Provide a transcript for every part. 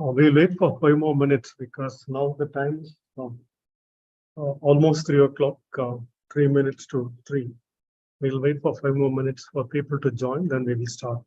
We'll wait for 5 more minutes because now the time is almost 3 o'clock, 3 minutes to 3. We'll wait for 5 more minutes for people to join, then we will start.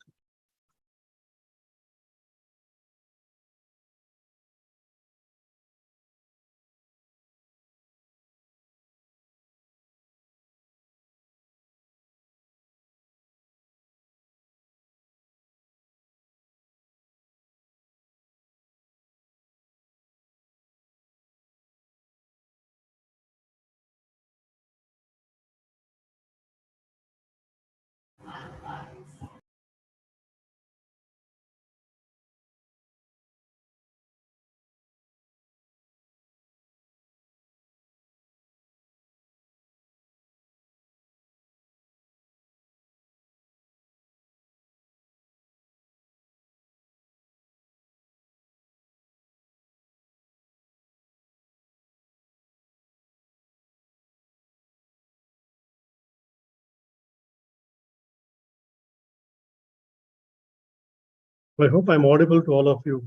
I hope I'm audible to all of you.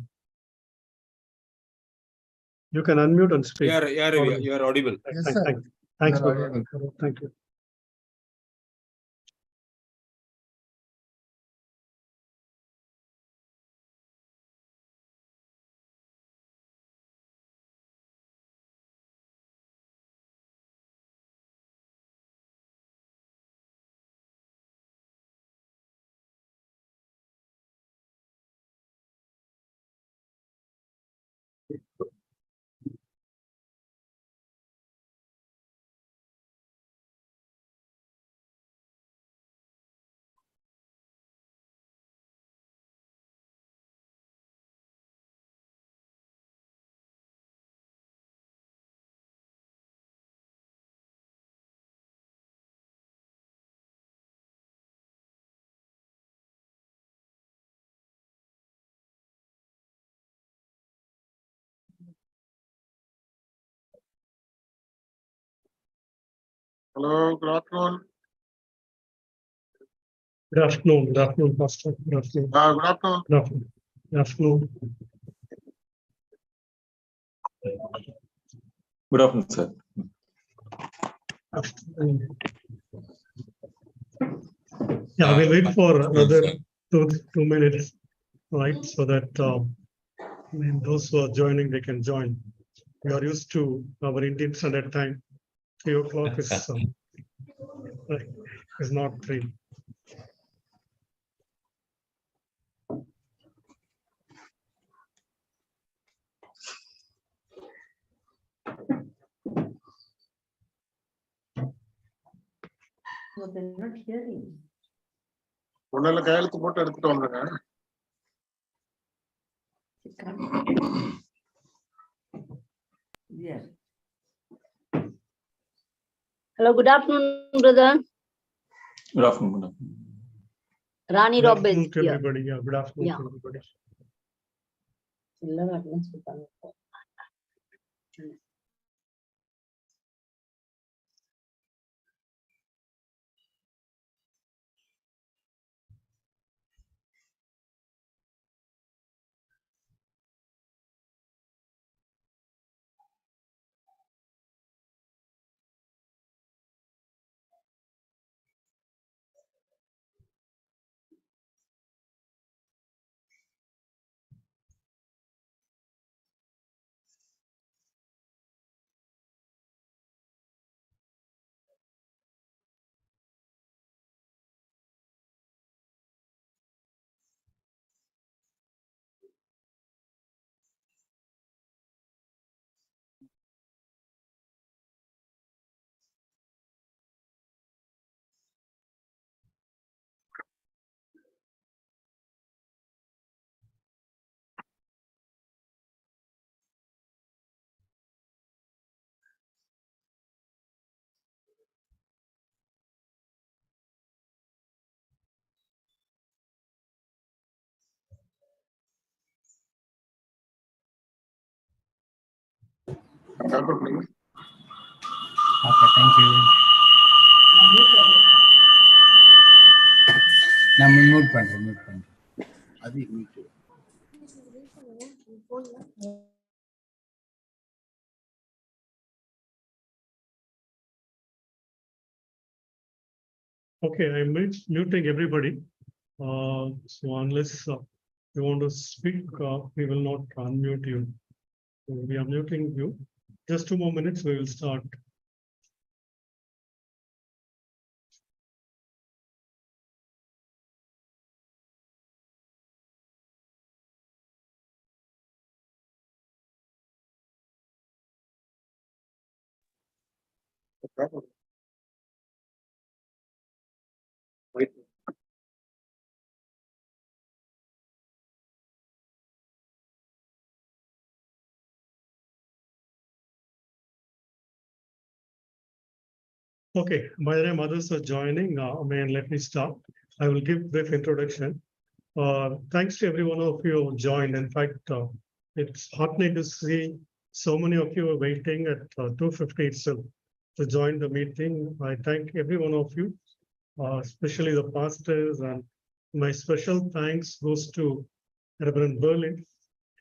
You can unmute and speak. You are audible. Yes, Thank- sir. thank- Thanks, You are Guru. audible. Thank you. Hello, good afternoon. Good afternoon. Good afternoon, Pastor. Good afternoon. Good afternoon. Good afternoon. Good afternoon. Good afternoon, sir. Yeah, we'll wait for another 2 minutes, right? So that when those who are joining, they can join. We are used to our Indian Standard Time. 3 o'clock is not 3. So they're not hearing. ஒண்ணுல கையெழுத்து போட்டு எடுத்துட்டு வந்துருங்க. She can't. Yeah. Hello, good afternoon, brother. Good afternoon. Good afternoon. Rani Good Rob is afternoon to here. everybody. Yeah, good afternoon Yeah. to everybody. எல்லாரும் attendance கொடுத்தாங்க. Calculate பண்ணுங்க. Okay, thank you. நான் mute பண்றேன். அது mute. Okay, I'm muting everybody. So unless you want to speak, we will not unmute you. So we are muting you. Just 2 more minutes, we will start. Wait. Okay, by the time others are joining, let me start. I will give brief introduction. Thanks to every one of you who joined. In fact, it's heartening to see so many of you are waiting at 2:50 itself to join the meeting. I thank every one of you, especially the pastors, and my special thanks goes to Reverend Berlin.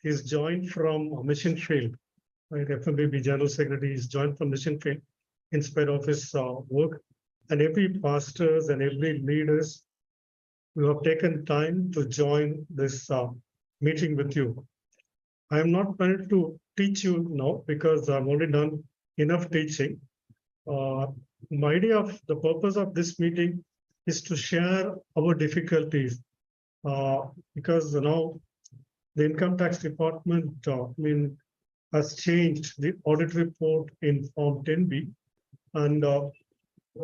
He's joined from Mission Field. right? FMBB General Secretary is joined from Mission Field in spite of his work. And every pastors and every leaders who have taken time to join this meeting with you. I am not planning to teach you now because I've already done enough teaching. My idea of the purpose of this meeting is to share our difficulties because now the income tax department has changed the audit report in Form 10B, and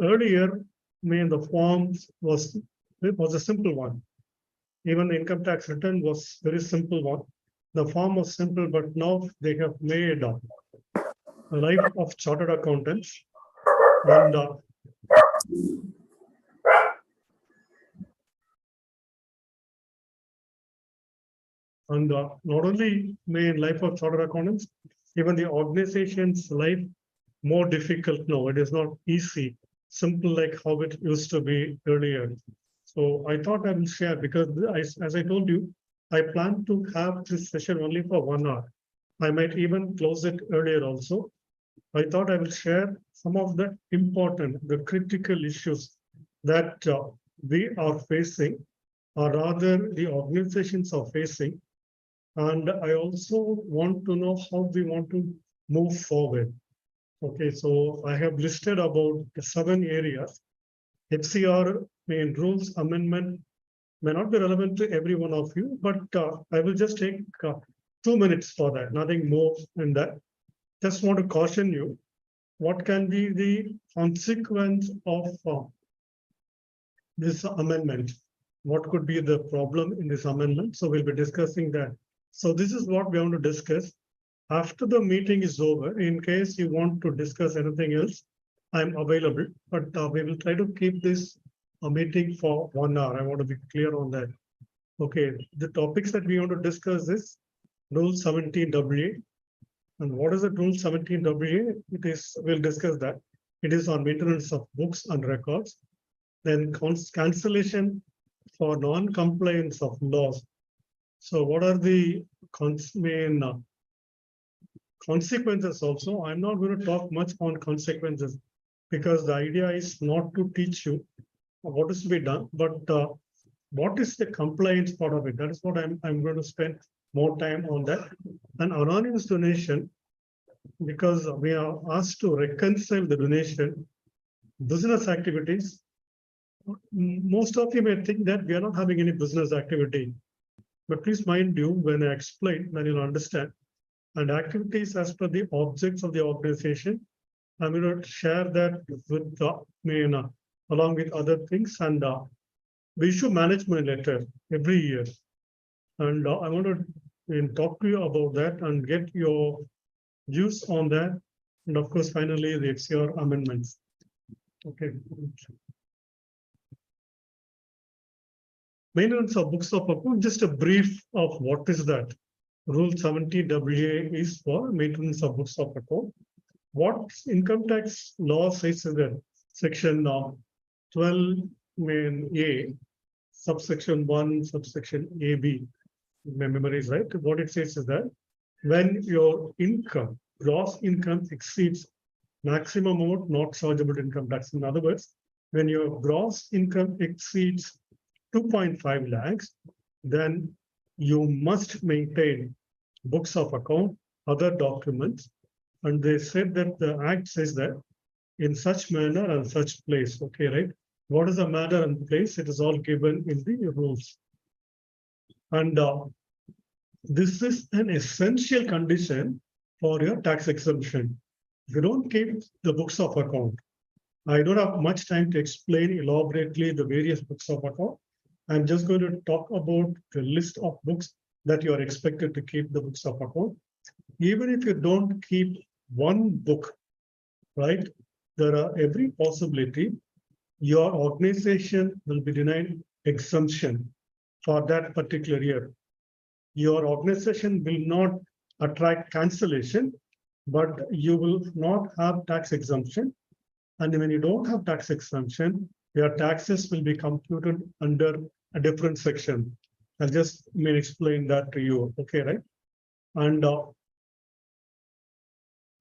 earlier, the form was a simple one. Even the income tax return was very simple one. The form was simple, but now they have made a life of chartered accountants, and not only made life of chartered accountants, even the organization's life more difficult now. It is not easy, simple like how it used to be earlier. So I thought I will share because as I told you, I plan to have this session only for 1 hour. I might even close it earlier also. I thought I will share some of the important, the critical issues that we are facing, or rather the organizations are facing. And I also want to know how we want to move forward. Okay, so I have listed about 7 areas. FCR rules amendment may not be relevant to every one of you, but I will just take 2 minutes for that, nothing more than that. Just want to caution you, what can be the consequence of this amendment? What could be the problem in this amendment? So we'll be discussing that. So this is what we want to discuss. After the meeting is over, in case you want to discuss anything else, I'm available, but we will try to keep this a meeting for 1 hour. I want to be clear on that. Okay, the topics that we want to discuss is Rule 17WA. And what is the Rule 17WA? It is, we'll discuss that. It is on maintenance of books and records. Then cancellation for non-compliance of laws. So what are the main consequences also? I'm not going to talk much on consequences because the idea is not to teach you what is to be done, but what is the compliance part of it? That is what I'm going to spend more time on that. And anonymous donation, because we are asked to reconcile the donation, business activities. Most of you may think that we are not having any business activity, but please mind you, when I explain, then you'll understand. And activities as per the objects of the organization, I'm going to share that with along with other things, and we issue management letter every year. And I want to talk to you about that and get your views on that. And of course, finally, the FCR amendments. Okay. Maintenance of books of account, just a brief of what is that. Rule 70WA is for maintenance of books of account. What income tax law says is that section 12A, subsection 1, subsection AB, my memory is right. What it says is that when your income, gross income exceeds maximum amount not chargeable income tax. In other words, when your gross income exceeds 2.5 lakhs, then you must maintain books of account, other documents, and they said that the act says that in such manner and such place. Okay, right? What is the manner and place? It is all given in the rules. And this is an essential condition for your tax exemption. If you don't keep the books of account, I don't have much time to explain elaborately the various books of account. I'm just going to talk about the list of books that you are expected to keep the books of account. Even if you don't keep one book, right, there are every possibility your organization will be denied exemption for that particular year. Your organization will not attract cancellation, but you will not have tax exemption. And when you don't have tax exemption, your taxes will be computed under a different section. I'll just explain that to you. Okay, right? And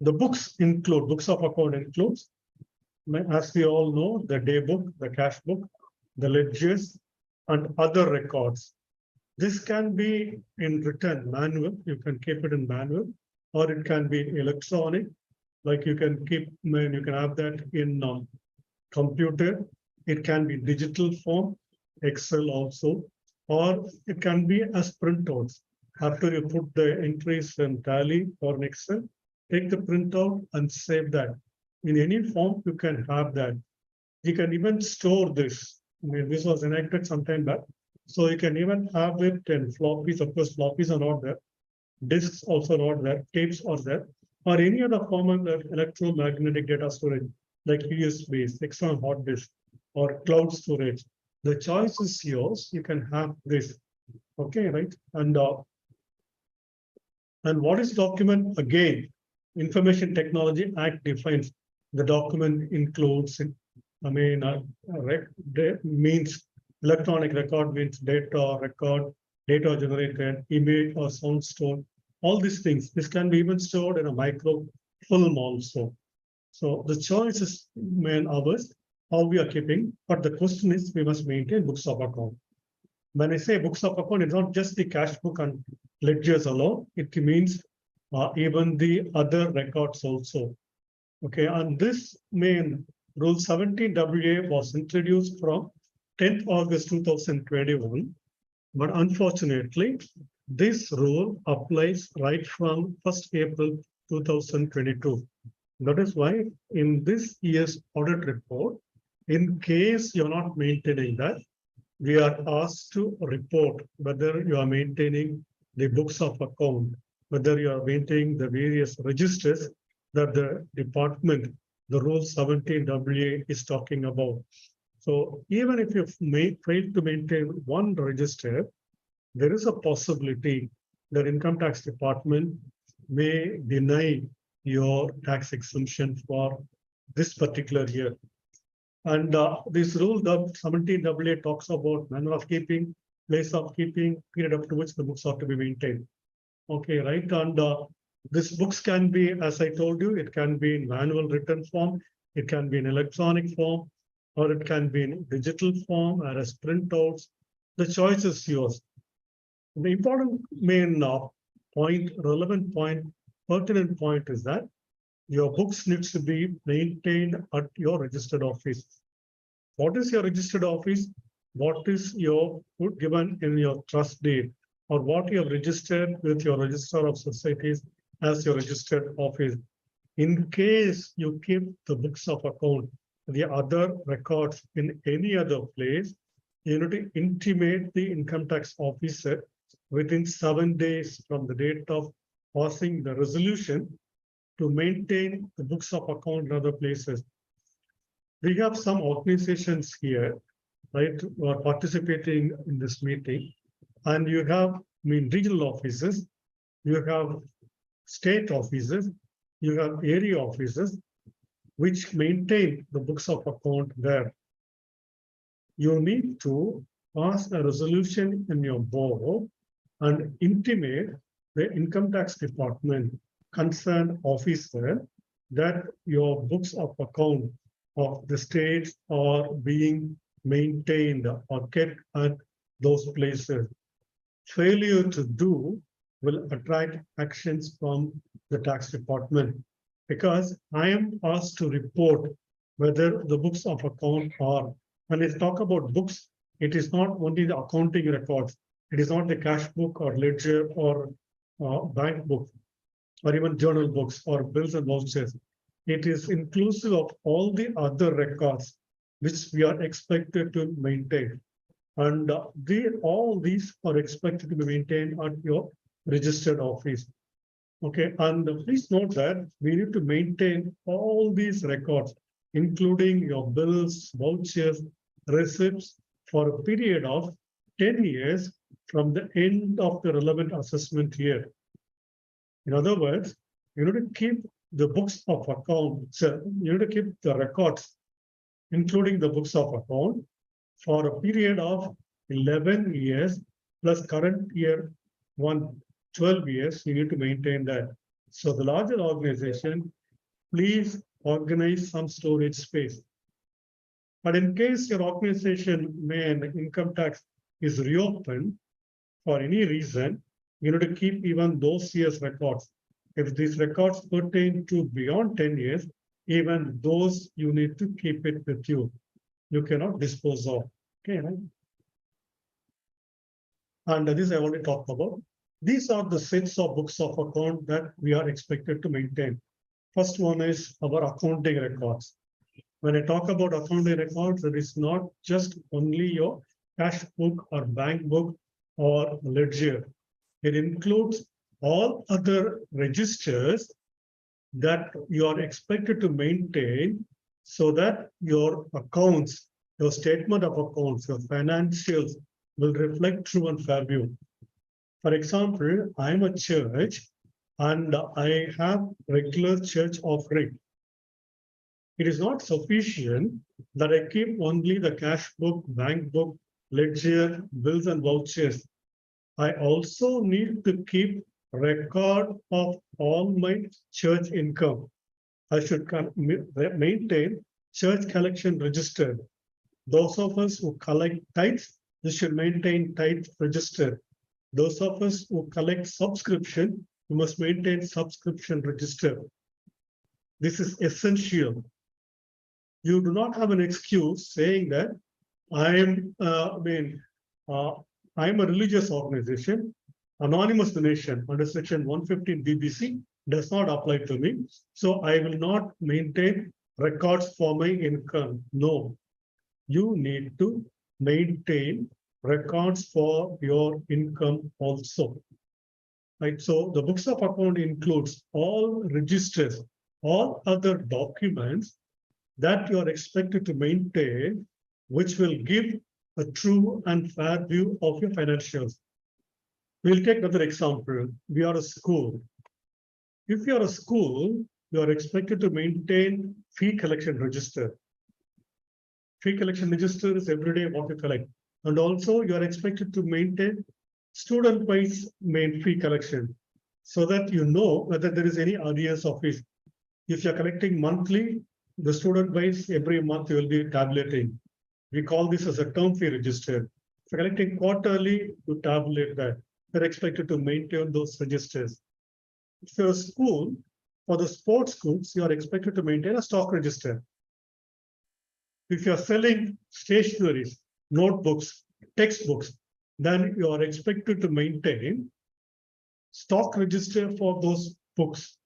The books of account includes, as we all know, the day book, the cash book, the ledgers, and other records. This can be in written manual, you can keep it in manual, or it can be electronic, like you can have that in computer. It can be digital form, Excel also, or it can be as printouts. After you put the entries in Tally or in Excel, take the printout and save that. In any form, you can have that. You can even store this. This was enacted some time back. So you can even have it in floppies. Of course, floppies are not there. Disks also not there. Tapes are there. Or any other form of electromagnetic data storage, like USB, external hard disk, or cloud storage. The choice is yours. You can have this. Okay, right? And what is document? Again, Information Technology Act defines the document includes, means electronic record means data record, data generated, image or sound stored, all these things. This can be even stored in a microfilm also. So the choice is ours, how we are keeping, but the question is we must maintain books of account. When I say books of account, it's not just the cash book and ledgers alone. It means even the other records also. Okay, and this main Rule 17WA was introduced from 10th August 2021, but unfortunately, this rule applies right from 1st April 2022. That is why in this year's audit report, in case you're not maintaining that, we are asked to report whether you are maintaining the books of account, whether you are maintaining the various registers that the department, the Rule 17WA is talking about. So even if you fail to maintain one register, there is a possibility that Income Tax Department may deny your tax exemption for this particular year. And this rule, the 17WA talks about manner of keeping, place of keeping, period up to which the books are to be maintained. Okay, right? And these books can be, as I told you, it can be in manual written form, it can be in electronic form, or it can be in digital form or as printouts. The choice is yours. The important main point, relevant point, pertinent point is that your books needs to be maintained at your registered office. What is your registered office? What is your given in your trust deed, or what you have registered with your Register of Societies as your registered office. In case you keep the books of account, the other records in any other place, you need to intimate the income tax officer within 7 days from the date of passing the resolution to maintain the books of account in other places. We have some organizations here, right, who are participating in this meeting, and you have, regional offices, you have state offices, you have area offices, which maintain the books of account there. You need to pass a resolution in your board and intimate the income tax department concerned officer that your books of account of the states are being maintained or kept at those places. Failure to do will attract actions from the tax department, because I am asked to report whether the books of account are, when I talk about books, it is not only the accounting records, it is not the cash book or ledger or bank book, or even journal books or bills and vouchers. It is inclusive of all the other records which we are expected to maintain. And all these are expected to be maintained at your registered office. Okay, and please note that we need to maintain all these records, including your bills, vouchers, receipts, for a period of 10 years from the end of the relevant assessment year. In other words, you need to keep the books of account, so you need to keep the records, including the books of account, for a period of 11 years plus current year 12 years, you need to maintain that. So the larger organization, please organize some storage space. But in case your organization main income tax is reopened for any reason, you need to keep even those years records. If these records pertain to beyond 10 years, even those you need to keep it with you. You cannot dispose of. Okay, right? And this I already talked about. These are the sets of books of account that we are expected to maintain. First one is our accounting records. When I talk about accounting records, it is not just only your cash book or bank book or ledger. It includes all other registers that you are expected to maintain so that your accounts, your statement of accounts, your financials will reflect true and fair view. For example, I'm a church and I have regular church offering. It is not sufficient that I keep only the cash book, bank book, ledger, bills and vouchers. I also need to keep record of all my church income. I should maintain church collection register. Those of us who collect tithes, we should maintain tithe register. Those of us who collect subscription, we must maintain subscription register. This is essential. You do not have an excuse saying that I'm a religious organization. Anonymous donation under section 115 BBC does not apply to me. So I will not maintain records for my income. No, you need to maintain records for your income also. Right, so the books of account includes all registers, all other documents that you are expected to maintain, which will give a true and fair view of your financials. We'll take another example. We are a school. If you are a school, you are expected to maintain fee collection register. Fee collection register is every day what you collect. And also you are expected to maintain student-wise main fee collection so that you know whether there is any arrears of fees. If you're collecting monthly, the student-wise every month you will be tabulating. We call this as a term fee register. If you're collecting quarterly, you tabulate that. You're expected to maintain those registers. If you're a school, for the sports goods, you are expected to maintain a stock register. If you're selling stationeries, notebooks, textbooks, then you are expected to maintain stock register for those books.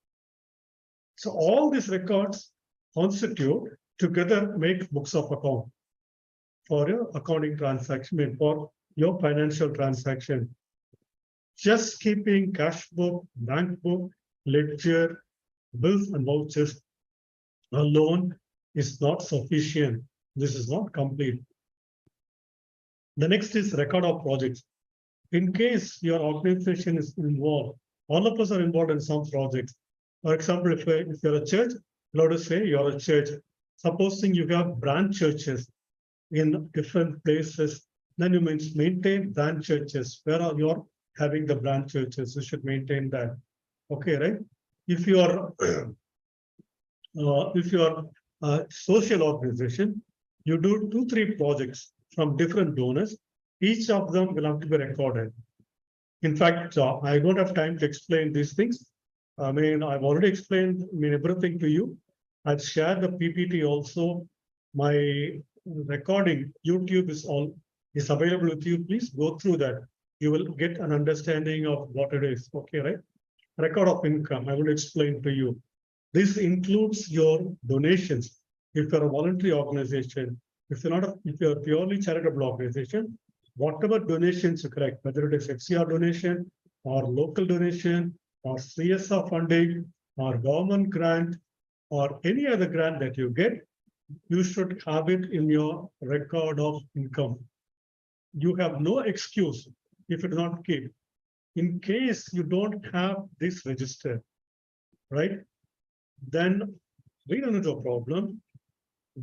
So all these records constitute together make books of account for your accounting transaction, for your financial transaction. Just keeping cash book, bank book, ledger, bills and vouchers alone is not sufficient. This is not complete. The next is record of projects. In case your organization is involved, all of us are involved in some projects. For example, if you're a church, let us say you're a church. Supposing you have branch churches in different places, then you maintain branch churches. Where are you having the branch churches? You should maintain that. Okay, right? If you are a social organization, you do 2-3 projects from different donors. Each of them will have to be recorded. In fact, I don't have time to explain these things. I've already explained everything to you. I've shared the PPT also. My recording, YouTube is available with you. Please go through that. You will get an understanding of what it is. Okay, right? Record of income, I will explain to you. This includes your donations. If you're a voluntary organization, if you're a purely charitable organization, whatever donations you collect, whether it is FCR donation or local donation or CSR funding or government grant or any other grant that you get, you should have it in your record of income. You have no excuse if you do not keep. In case you don't have this register, right, then we run into a problem.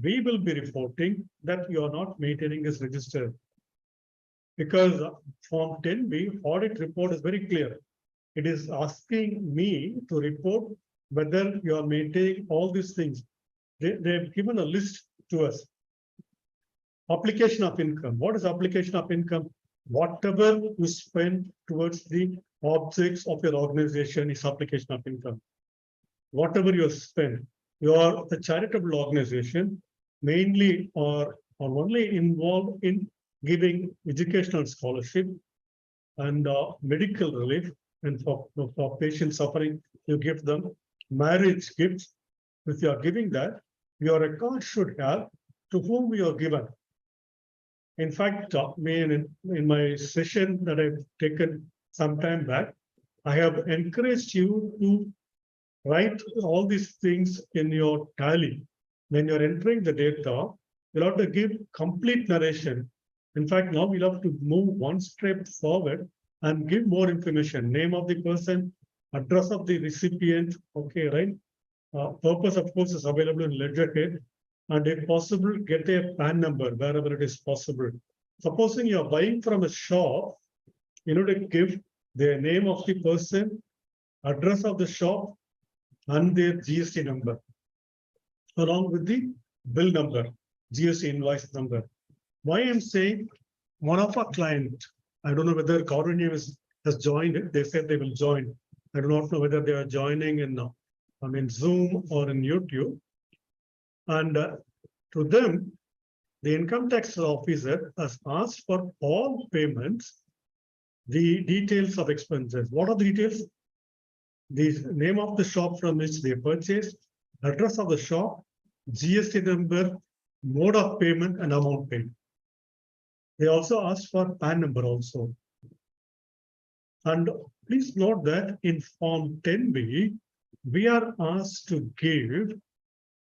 We will be reporting that you are not maintaining this register. Because Form 10B audit report is very clear. it is asking me to report whether you are maintaining all these things. They've given a list to us. Application of income. What is application of income? Whatever you spend towards the objects of your organization is application of income. Whatever you spend, you are a charitable organization, mainly or only involved in giving educational scholarship and medical relief, and for patients suffering, you give them marriage gifts. If you are giving that, your record should have to whom you are given. In fact, in my session that I've taken some time back, I have encouraged you to write all these things in your tally. When you're entering the data, you'll have to give complete narration. In fact, now we'll have to move one step forward and give more information. Name of the person, address of the recipient, okay, right? Purpose, of course, is available in Ledgerhead. And if possible, get a PAN number wherever it is possible. Supposing you're buying from a shop, you know, to give the name of the person, address of the shop, and their GST number, along with the bill number, GST invoice number. Why I'm saying one of our client, I don't know whether Karunya has joined it. They said they will join. I do not know whether they are joining in Zoom or in YouTube. And to them, the income tax officer has asked for all payments, the details of expenses. What are the details? The name of the shop from which they purchased, address of the shop, GST number, mode of payment, and amount paid. They also asked for PAN number also. And please note that in Form 10B, we are asked to give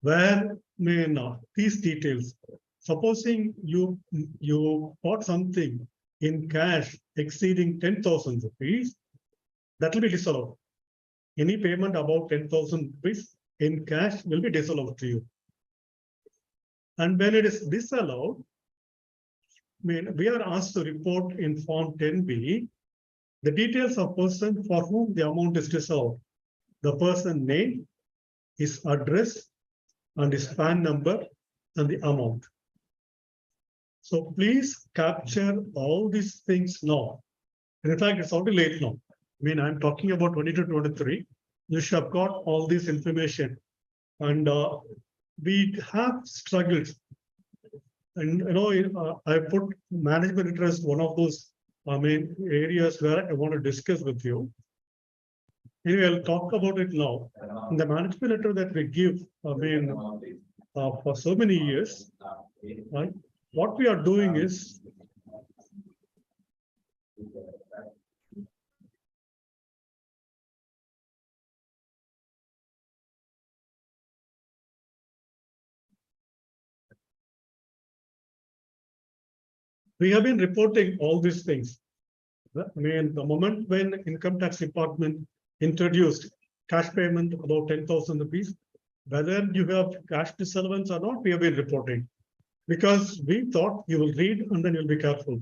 where these details. Supposing you bought something in cash exceeding 10,000 rupees, that will be disallowed. Any payment above 10,000 rupees in cash will be disallowed to you. And when it is disallowed, we are asked to report in Form 10B the details of person for whom the amount is disallowed. The person name, his address, and his PAN number, and the amount. So please capture all these things now. And in fact, it's already late now. I'm talking about 22-23. You should have got all this information. And we have struggled. And I put management interest, one of those areas where I want to discuss with you. Anyway, I'll talk about it now. In the management letter that we give, for so many years, right, what we are doing is we have been reporting all these things. The moment when Income Tax Department introduced cash payment about 10,000 rupees, whether you have cash disallowance or not, we have been reporting. Because we thought you will read and then you'll be careful.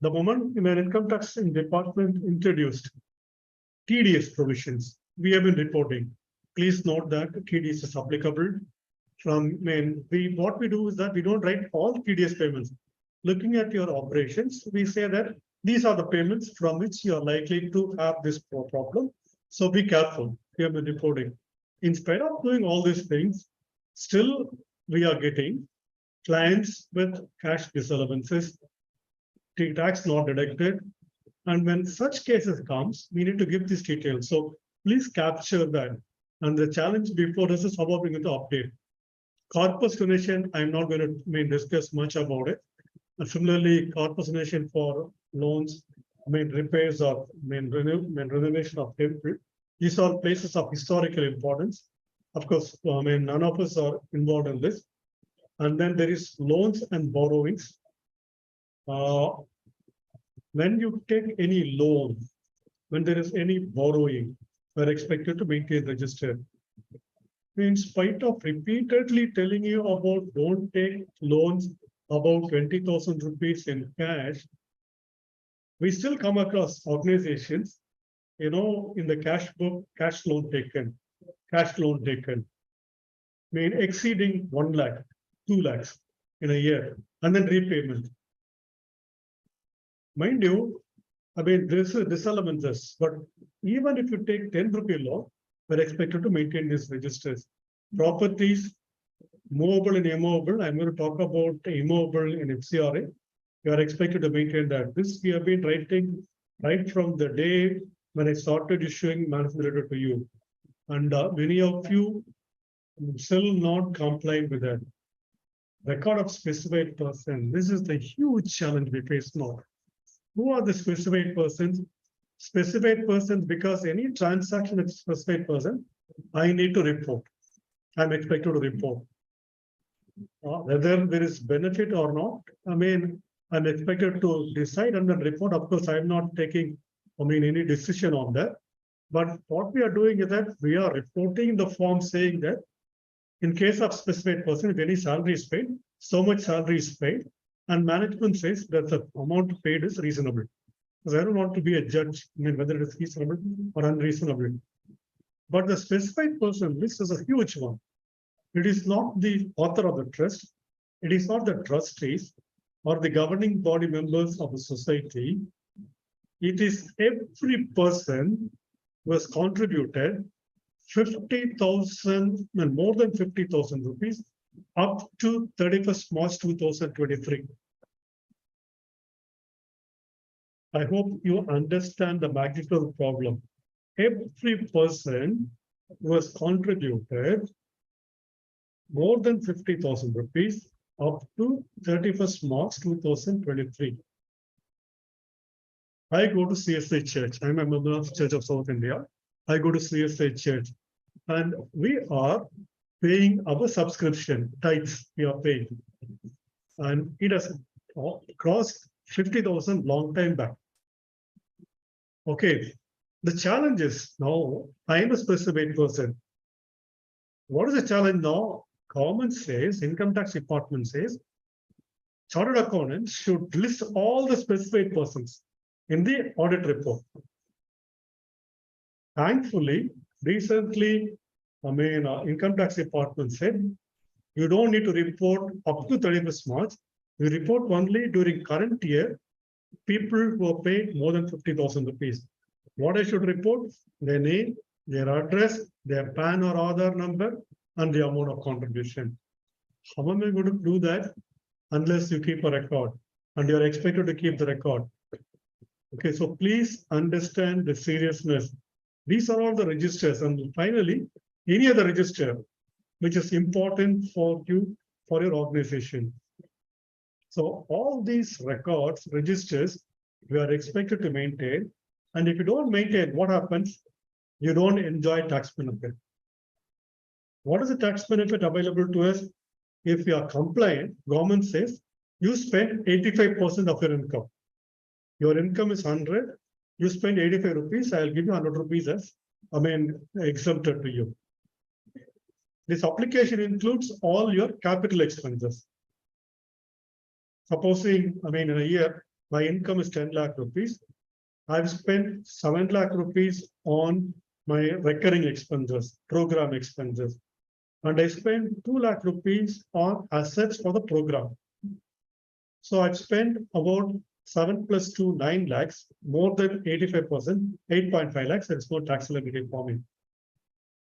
The moment when Income Tax Department introduced TDS provisions, we have been reporting. Please note that TDS is applicable. What we do is that we don't write all TDS payments. Looking at your operations, we say that these are the payments from which you are likely to have this problem. So be careful. We have been reporting. In spite of doing all these things, still we are getting clients with cash disallowances, tax not deducted. And when such cases comes, we need to give these details. So please capture that. And the challenge before us is how about we going to update. Corpus donation, I'm not going to discuss much about it. And similarly, corpus donation for loans, repairs or renovation of temple. These are places of historical importance. Of course, none of us are involved in this. And then there is loans and borrowings. When you take any loan, when there is any borrowing, we're expected to maintain register. In spite of repeatedly telling you about don't take loans about 20,000 rupees in cash, we still come across organizations in the cash book, cash loan taken, exceeding 1 lakh, 2 lakhs in a year, and then repayment. Mind you, this is disallowances, but even if you take 10 rupee loan, we're expected to maintain these registers. Properties, movable and immovable. I'm going to talk about immovable in FCRA. We are expected to maintain that. This we have been writing right from the day when I started issuing management letter to you. And many of you still not complying with that. Record of specified person. This is the huge challenge we face now. Who are the specified persons? Specified persons, because any transaction with specified person, I need to report. I'm expected to report. Whether there is benefit or not, I'm expected to decide and then report. Of course, I'm not taking, any decision on that. But what we are doing is that we are reporting the form saying that in case of specified person, if any salary is paid, so much salary is paid, and management says that the amount paid is reasonable. Because I don't want to be a judge, whether it is reasonable or unreasonable. But the specified person, this is a huge one. It is not the author of the trust. It is not the trustees or the governing body members of the society. It is every person who has contributed 50,000 and more than 50,000 rupees up to 31st March 2023. I hope you understand the magnitude of the problem. Every person who has contributed more than 50,000 rupees up to 31st March 2023. I go to CSI Church. I'm a member of Church of South India. I go to CSI Church and we are paying our subscription, tithes we are paying. And it has crossed 50,000 long time back. Okay, the challenge is now, I am a specified person. What is the challenge now? Government says, income tax department says, chartered accountants should list all the specified persons in the audit report. Thankfully, recently, income tax department said, you don't need to report up to 31st March. You report only during current year, people who are paid more than 50,000 rupees. What I should report? Their name, their address, their PAN or Aadhaar number, and the amount of contribution. How am I going to do that unless you keep a record and you are expected to keep the record? Okay, so please understand the seriousness. These are all the registers, and finally, any other register which is important for you, for your organization. So all these records, registers, we are expected to maintain. And if you don't maintain, what happens? You don't enjoy tax benefit. What is the tax benefit available to us? If you are compliant, government says you spend 85% of your income. Your income is 100, you spend 85 rupees, I'll give you 100 rupees as, exempted to you. This application includes all your capital expenses. Supposing, in a year, my income is 10 lakh rupees. I've spent 7 lakh rupees on my recurring expenses, program expenses. And I spent 2 lakh rupees on assets for the program. So I've spent about 7 plus 2, 9 lakhs, more than 85%, 8.5 lakhs, there's no tax liability for me.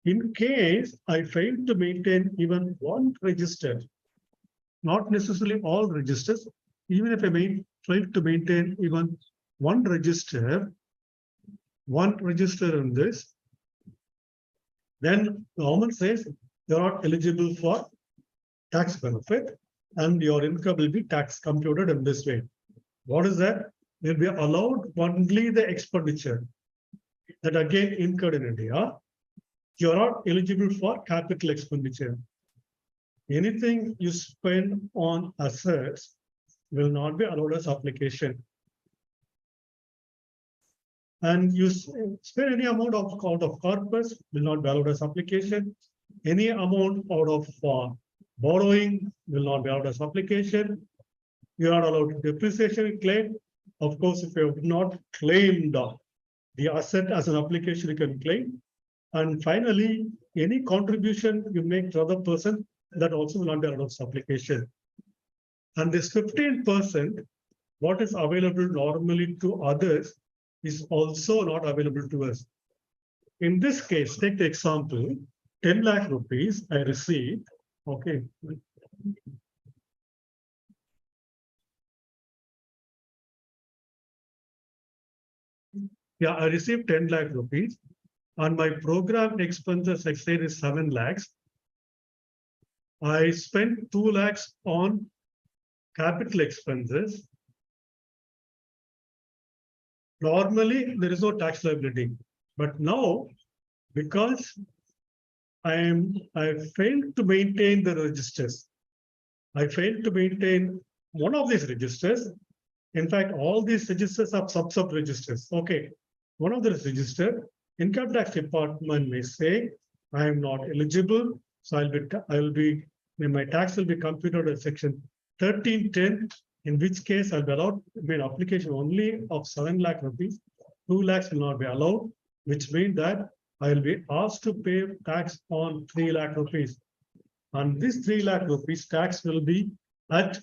In case I fail to maintain even one register, not necessarily all registers, even if I fail to maintain even one register in this, then the government says you're not eligible for tax benefit and your income will be tax computed in this way. What is that? Will be allowed only the expenditure that again incurred in India. You're not eligible for capital expenditure. Anything you spend on assets will not be allowed as application. And you spend any amount out of corpus will not be allowed as application. Any amount out of borrowing will not be allowed as application. You are not allowed depreciation claim. Of course, if you have not claimed the asset as an application you can claim. And finally, any contribution you make to other person, that also will not be out of application. And this 15%, what is available normally to others is also not available to us. In this case, take the example, 10 lakh rupees I received, okay. Yeah, I received 10 lakh rupees and my program expenses, I said, is 7 lakhs. I spent 2 lakhs on capital expenses. Normally, there is no tax liability, but now, because I failed to maintain the registers. I failed to maintain one of these registers. In fact, all these registers are sub registers. Okay, one of the register, income tax department may say, I am not eligible, so my tax will be computed as section 1310, in which case I'll be allowed made application only of 7 lakh rupees. 2 lakhs will not be allowed, which means that I will be asked to pay tax on 3 lakh rupees. And this 3 lakh rupees tax will be at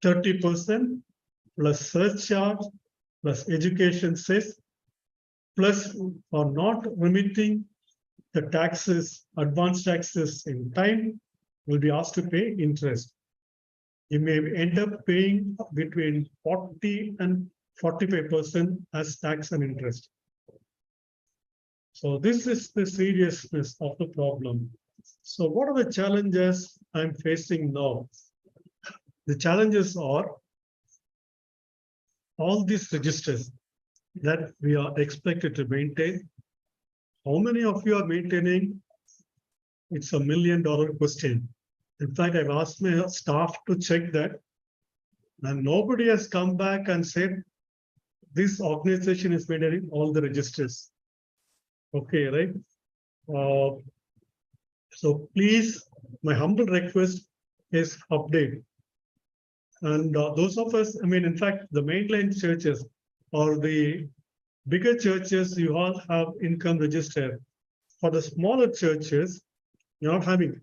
30% plus surcharge plus education cess plus for not remitting the taxes, advance taxes in time, will be asked to pay interest. You may end up paying between 40 and 45% as tax and interest. So this is the seriousness of the problem. So what are the challenges I'm facing now? The challenges are all these registers that we are expected to maintain. How many of you are maintaining? It's $1 million question. In fact, I've asked my staff to check that, and nobody has come back and said this organization is maintaining all the registers. Okay, right? So please, my humble request is update. And those of us, in fact, the mainline churches or the bigger churches, you all have income register. For the smaller churches, you're not having.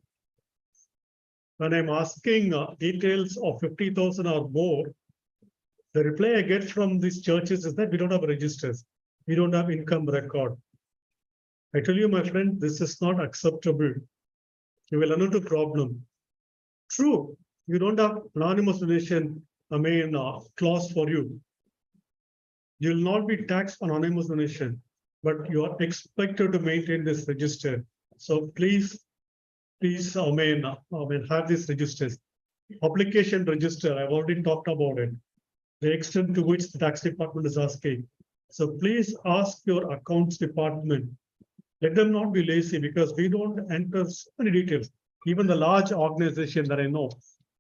When I'm asking details of 50,000 or more, the reply I get from these churches is that we don't have registers. We don't have income record. I tell you, my friend, this is not acceptable. You will run into problem. True, you don't have anonymous donation, clause for you. You will not be taxed on anonymous donation, but you are expected to maintain this register. So please have these registers. Application register, I've already talked about it. The extent to which the tax department is asking. So please ask your accounts department. Let them not be lazy, because we don't enter so many details. Even the large organization that I know,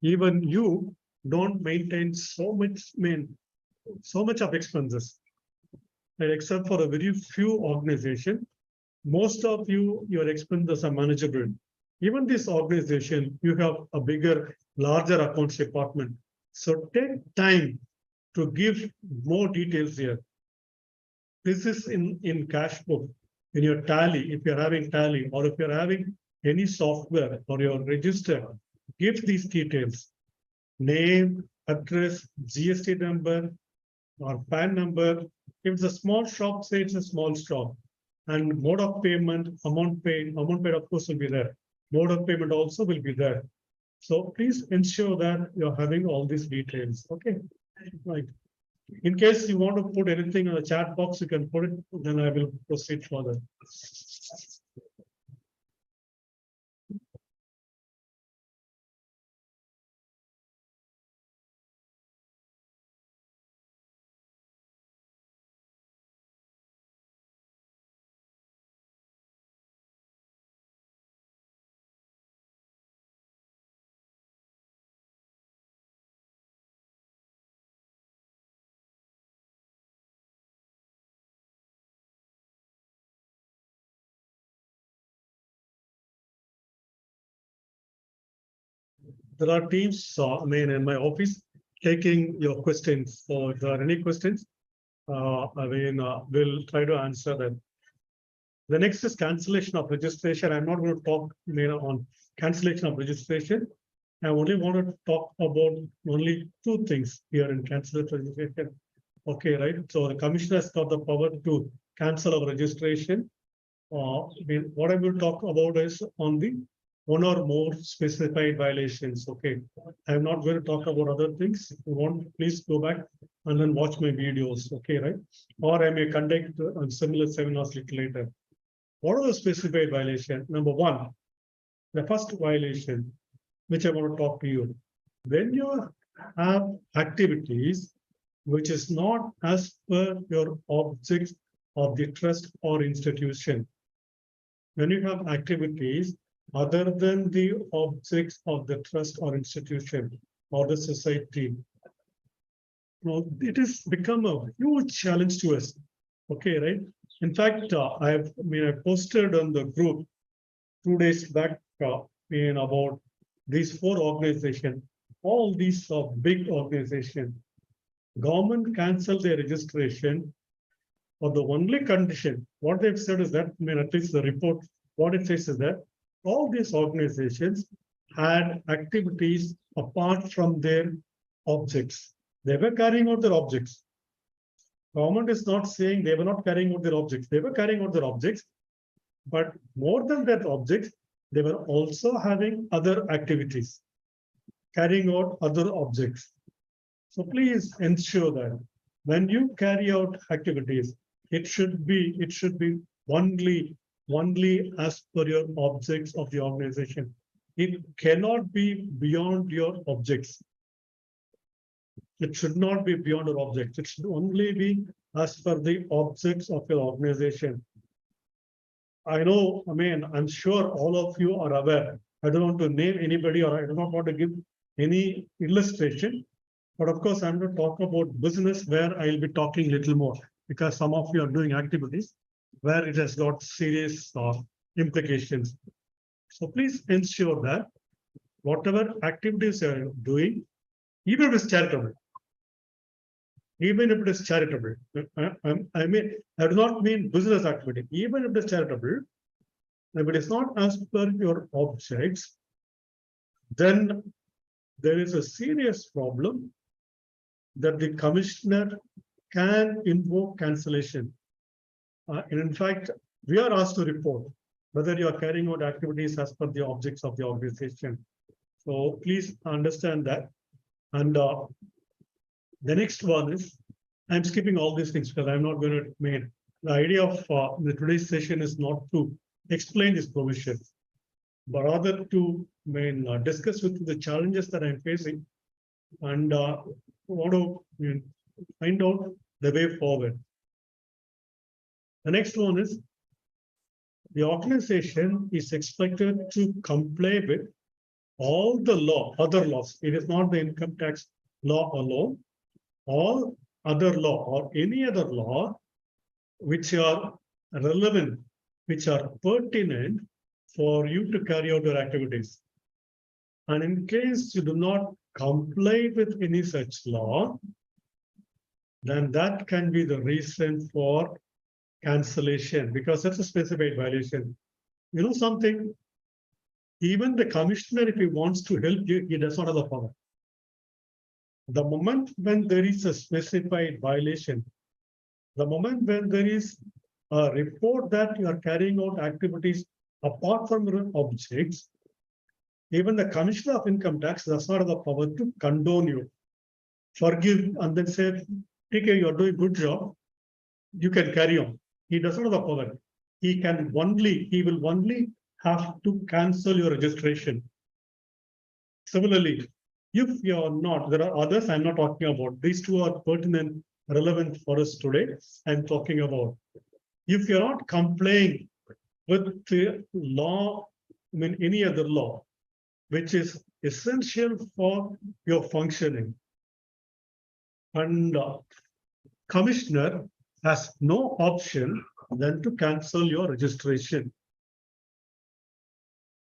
even you don't maintain so much of expenses. And except for a very few organizations, most of your expenses are manageable. Even this organization, you have a bigger, larger accounts department. So take time to give more details here. This is in cash book, in your tally, if you're having tally, or if you're having any software or your register, give these details. Name, address, GST number, or PAN number. If it's a small shop, say it's a small shop. And mode of payment, amount paid of course will be there. Mode of payment also will be there. So please ensure that you're having all these details. Okay, right. In case you want to put anything in the chat box, you can put it, then I will proceed further. There are teams, in my office, taking your questions. So if there are any questions, we'll try to answer that. The next is cancellation of registration. I'm not going to talk on cancellation of registration. I only want to talk about only two things here in cancellation of registration. Okay, right? So the commissioner has got the power to cancel our registration. What I will talk about is on the one or more specified violations. Okay, I'm not going to talk about other things. If you want, please go back and then watch my videos. Okay, right? Or I may conduct similar seminars little later. What are the specified violation? Number one, the first violation, which I want to talk to you. When you have activities which is not as per your objects of the trust or institution, when you have activities other than the objects of the trust or institution or the society, it has become a huge challenge to us. Okay, right? In fact, I posted on the group 2 days back about these 4 organizations. All these big organizations, government canceled their registration for the only condition. What they've said is that, at least the report, what it says is that all these organizations had activities apart from their objects. They were carrying out their objects. Government is not saying they were not carrying out their objects. They were carrying out their objects, but more than that objects, they were also having other activities, carrying out other objects. So please ensure that when you carry out activities, it should be only as per your objects of the organization. It cannot be beyond your objects. It should not be beyond your objects. It should only be as per the objects of your organization. I know, I'm sure all of you are aware. I don't want to name anybody, or I do not want to give any illustration. But of course, I'm going to talk about business where I'll be talking a little more, because some of you are doing activities where it has got serious implications. So please ensure that whatever activities you are doing, even if it's charitable, I do not mean business activity, even if it is charitable, if it is not as per your objects, then there is a serious problem that the commissioner can invoke cancellation. And in fact, we are asked to report whether you are carrying out activities as per the objects of the organization. So please understand that. And the next one is, I'm skipping all these things because I'm not going to make the idea of the today's session is not to explain this provision, but rather to discuss with you the challenges that I'm facing and want to find out the way forward. The next one is the organization is expected to comply with all the other laws. It is not the income tax law alone. All other law or any other law which are relevant, which are pertinent for you to carry out your activities. And in case you do not comply with any such law, then that can be the reason for cancellation, because that's a specified violation. You know something? Even the commissioner, if he wants to help you, he does not have the power. The moment when there is a specified violation, the moment when there is a report that you are carrying out activities apart from your objects, even the commissioner of income tax does not have the power to condone you, forgive, and then say, take care, you are doing a good job, you can carry on. He does not have the power. He will only have to cancel your registration. Similarly, if you are not, there are others I'm not talking about. These two are pertinent, relevant for us today. I'm talking about if you're not complying with the law, any other law, which is essential for your functioning, and commissioner has no option than to cancel your registration.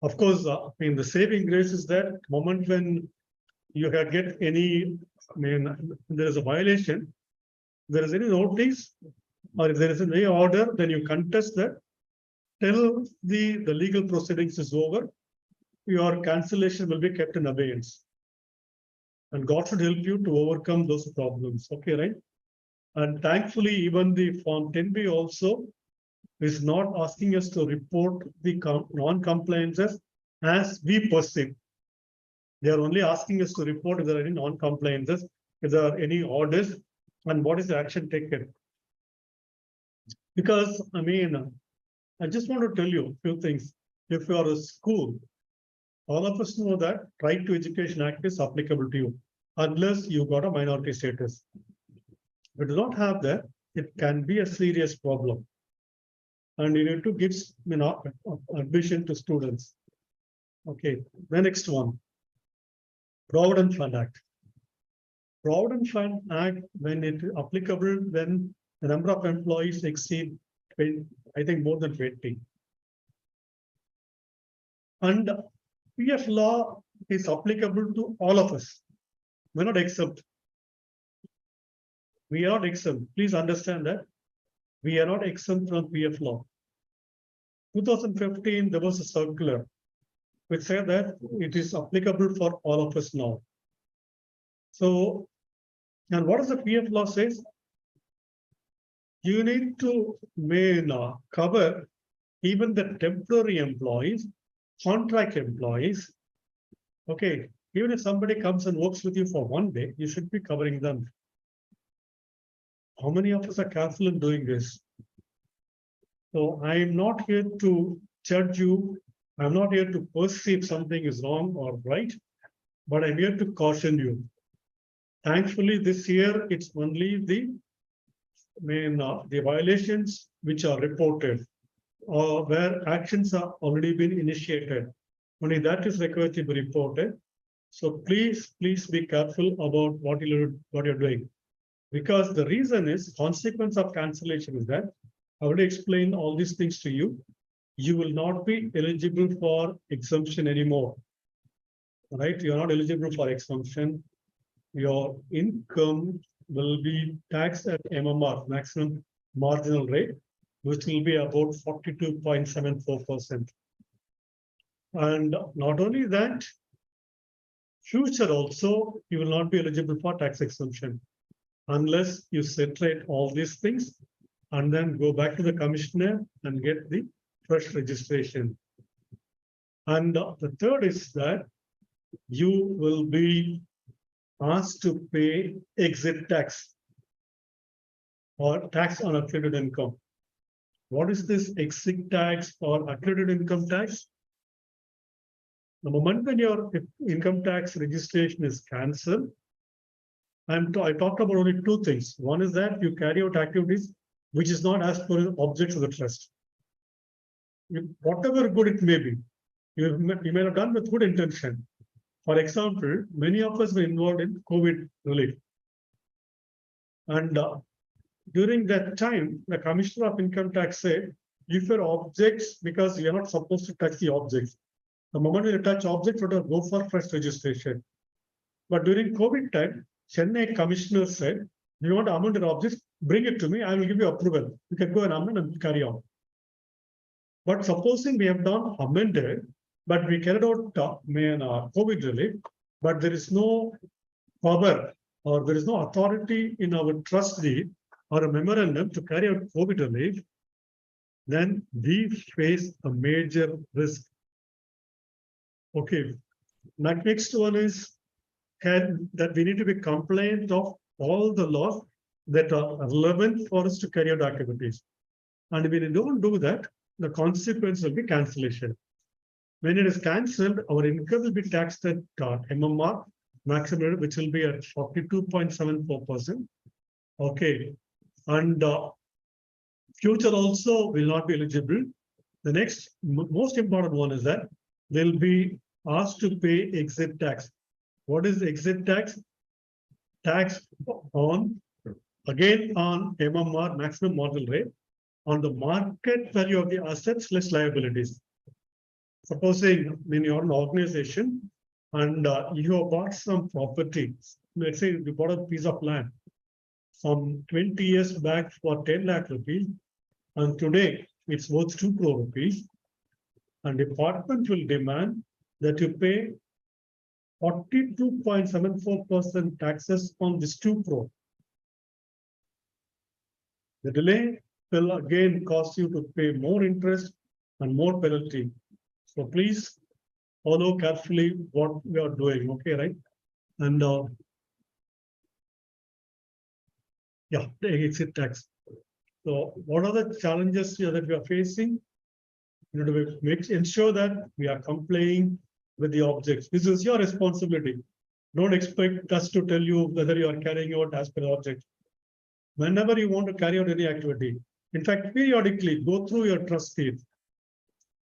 Of course, the saving grace is that moment when you get any, there is a violation, there is any notice or if there is any order, then you contest that till the legal proceedings is over, your cancellation will be kept in abeyance. And God should help you to overcome those problems. Okay, right? And thankfully, even the Form 10B also is not asking us to report the non-compliances as we perceive. They are only asking us to report if there are any non-compliances, if there are any orders, and what is the action taken. Because, I mean, I just want to tell you a few things. If you are a school, all of us know that Right to Education Act is applicable to you, unless you got a minority status. If you do not have that, it can be a serious problem. And you need to give admission to students. Okay, the next one, Provident Fund Act. Provident Fund Act, when it is applicable, when the number of employees exceed, I think, more than 20. And PF law is applicable to all of us. We're not exempt. We are not exempt. Please understand that we are not exempt from PF law. 2015, there was a circular which said that it is applicable for all of us now. So, and what does the PF law says? You need to cover even the temporary employees, contract employees. Okay, even if somebody comes and works with you for one day, you should be covering them. How many of us are careful in doing this? So I'm not here to judge you. I'm not here to perceive something is wrong or right, but I'm here to caution you. Thankfully, this year, it's only the violations which are reported or where actions are already been initiated. Only that is required to be reported. So please be careful about what you're doing. Because the reason is, consequence of cancellation is that, I already explained all these things to you. You will not be eligible for exemption anymore. Right? You're not eligible for exemption. Your income will be taxed at MMR, maximum marginal rate, which will be about 42.74%. And not only that, future also, you will not be eligible for tax exemption unless you separate all these things and then go back to the commissioner and get the fresh registration. And the third is that you will be asked to pay exit tax or tax on accredited income. What is this exit tax or accredited income tax? The moment when your income tax registration is cancelled, I talked about only two things. One is that you carry out activities which is not as per the objects of the trust. Whatever good it may be, you may have done with good intention. For example, many of us were involved in COVID relief. And during that time, the Commissioner of Income Tax said, if your objects, because you're not supposed to touch the objects. The moment you touch objects, you have to go for fresh registration. But during COVID time, Chennai Commissioner said, if you want to amend your objects, bring it to me, I will give you approval. You can go and amend and carry on. But supposing we have done amended, but we carried out COVID relief, but there is no power or there is no authority in our trust deed or a memorandum to carry out COVID relief, then we face a major risk. Okay, next one is that we need to be compliant of all the laws that are relevant for us to carry out activities. And when we don't do that, the consequence will be cancellation. When it is cancelled, our income will be taxed at MMR maximum, which will be at 42.74%. Okay, and future also will not be eligible. The next most important one is that they'll be asked to pay exit tax. What is exit tax? Tax on, again on MMR maximum marginal rate on the market value of the assets less liabilities. Supposing when you're an organization and you have bought some property, let's say you bought a piece of land some 20 years back for 10 lakh rupees, and today it's worth 2 crore rupees. And department will demand that you pay 42.74% taxes on this 2 crore. The delay will again cost you to pay more interest and more penalty. So please follow carefully what we are doing, okay, right? And yeah, the exit tax. So what are the challenges here that we are facing? You know, to ensure that we are complying with the objects. This is your responsibility. Don't expect us to tell you whether you are carrying out as per the object. Whenever you want to carry out any activity, in fact, periodically go through your trust deed.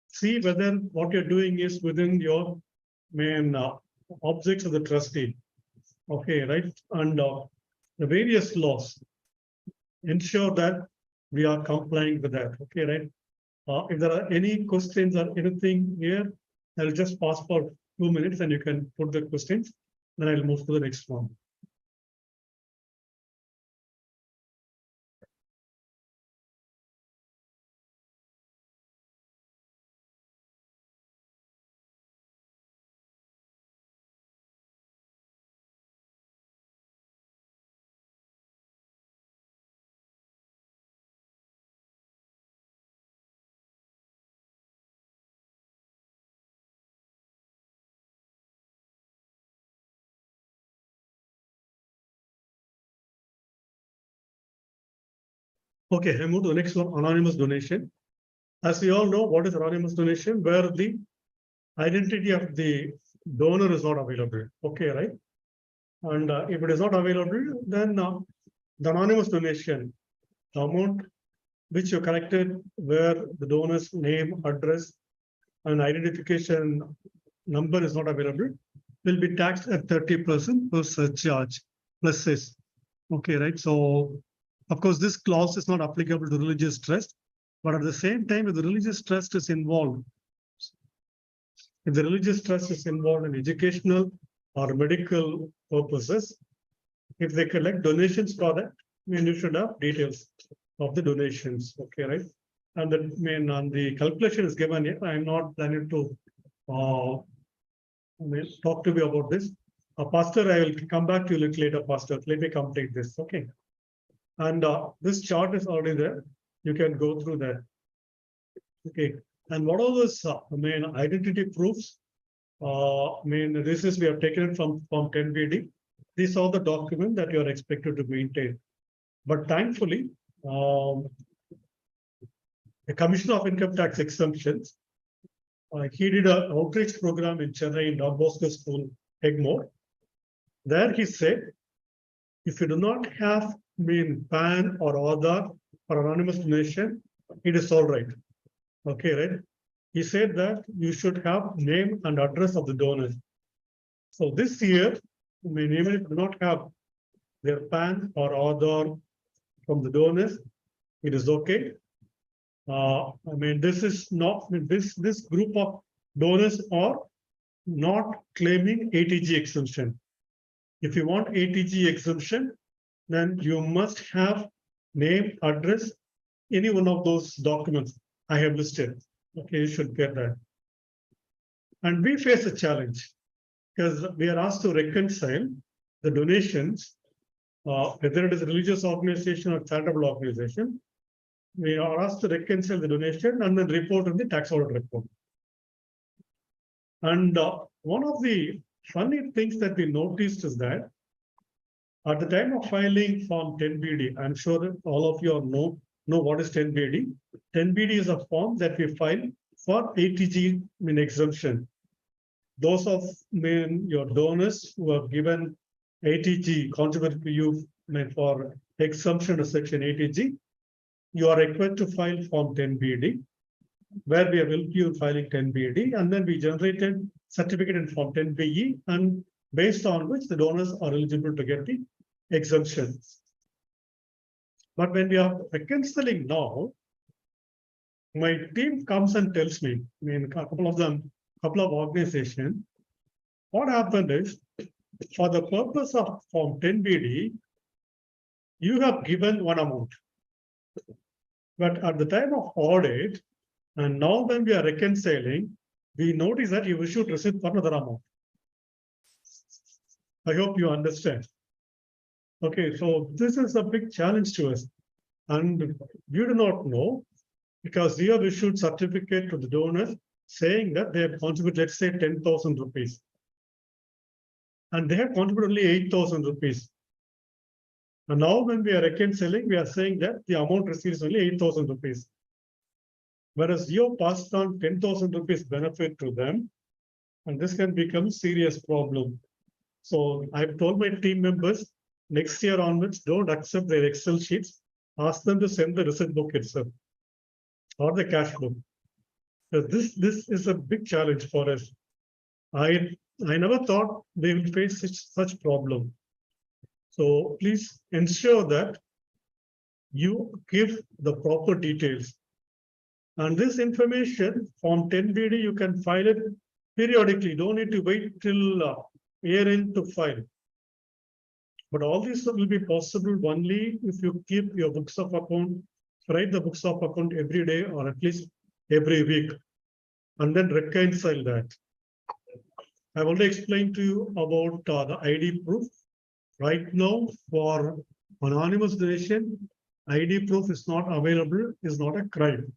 See whether what you're doing is within your main objects of the trust deed. Okay, right? And the various laws. Ensure that we are complying with that. Okay, right? If there are any questions or anything here, I'll just pause for 2 minutes and you can put the questions. Then I'll move to the next one. Okay, I move to the next one, anonymous donation. As we all know, what is anonymous donation? Where the identity of the donor is not available. Okay, right? And if it is not available, then the anonymous donation, the amount which you collected, where the donor's name, address, and identification number is not available, will be taxed at 30% per surcharge plus cess. Okay, right? So, of course, this clause is not applicable to religious trust, but at the same time, if the religious trust is involved, if the religious trust is involved in educational or medical purposes, if they collect donations for that, then you should have details of the donations. Okay, right? And the calculation is given here. I'm not planning to talk to you about this. Pastor, I will come back to you a little later, Pastor. Let me complete this. Okay. And this chart is already there. You can go through that. Okay. And what are those identity proofs? This is we have taken it from Form 10BD. These are the documents that you are expected to maintain. But thankfully, the Commissioner of Income Tax Exemptions, he did an outreach program in Chennai in Don Bosco School, Egmore. There he said, if you do not have PAN or Aadhaar or anonymous donation, it is all right. Okay, right? He said that you should have name and address of the donors. So this year, even if you do not have their PAN or Aadhaar from the donors, it is okay. This is not, this group of donors are not claiming ATG exemption. If you want ATG exemption, then you must have name, address, any one of those documents I have listed. Okay, you should get that. And we face a challenge because we are asked to reconcile the donations, whether it is a religious organization or charitable organization. We are asked to reconcile the donation and then report on the tax audit report. And one of the funny things that we noticed is that at the time of filing Form 10BD, I'm sure that all of you know what is 10BD. 10BD is a form that we file for ATG exemption. Those of your donors who have given ATG contributed to you for exemption of Section ATG, you are required to file Form 10BD, where we have helped you filing 10BD, and then we generated certificate in Form 10BE, and based on which the donors are eligible to get the exemptions. But when we are reconciling now, my team comes and tells me, a couple of organizations, what happened is, for the purpose of Form 10BD, you have given one amount. But at the time of audit, and now when we are reconciling, we notice that you issued receipt for another amount. I hope you understand. Okay, so this is a big challenge to us. And you do not know because you have issued certificate to the donors saying that they have contributed, let's say 10,000 rupees. And they have contributed only 8,000 rupees. And now when we are reconciling, we are saying that the amount received is only 8,000 rupees. Whereas you passed on 10,000 rupees benefit to them, and this can become a serious problem. So I've told my team members, next year onwards, don't accept their Excel sheets. Ask them to send the receipt book itself or the cash book. So this is a big challenge for us. I never thought they will face such problem. So please ensure that you give the proper details. And this information from 10BD, you can file it periodically. Don't need to wait till year end to file. But all this will be possible only if you keep your books of account, write the books of account every day or at least every week, and then reconcile that. I've already explained to you about the ID proof. Right now, for anonymous donation, ID proof is not available, is not a crime.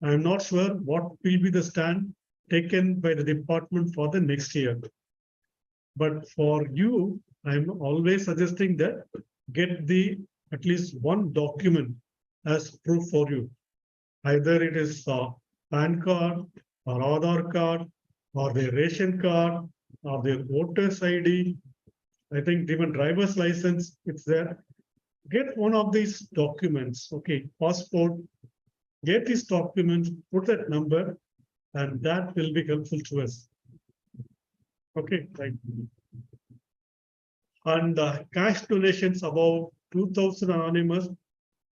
I'm not sure what will be the stand taken by the department for the next year. But for you, I'm always suggesting that get the at least one document as proof for you. Either it is PAN card or Aadhaar card or their ration card or their voter's ID. I think even driver's license, it's there. Get one of these documents, okay, passport, get these documents, put that number, and that will be helpful to us. Okay, right. And cash donations above 2,000 anonymous.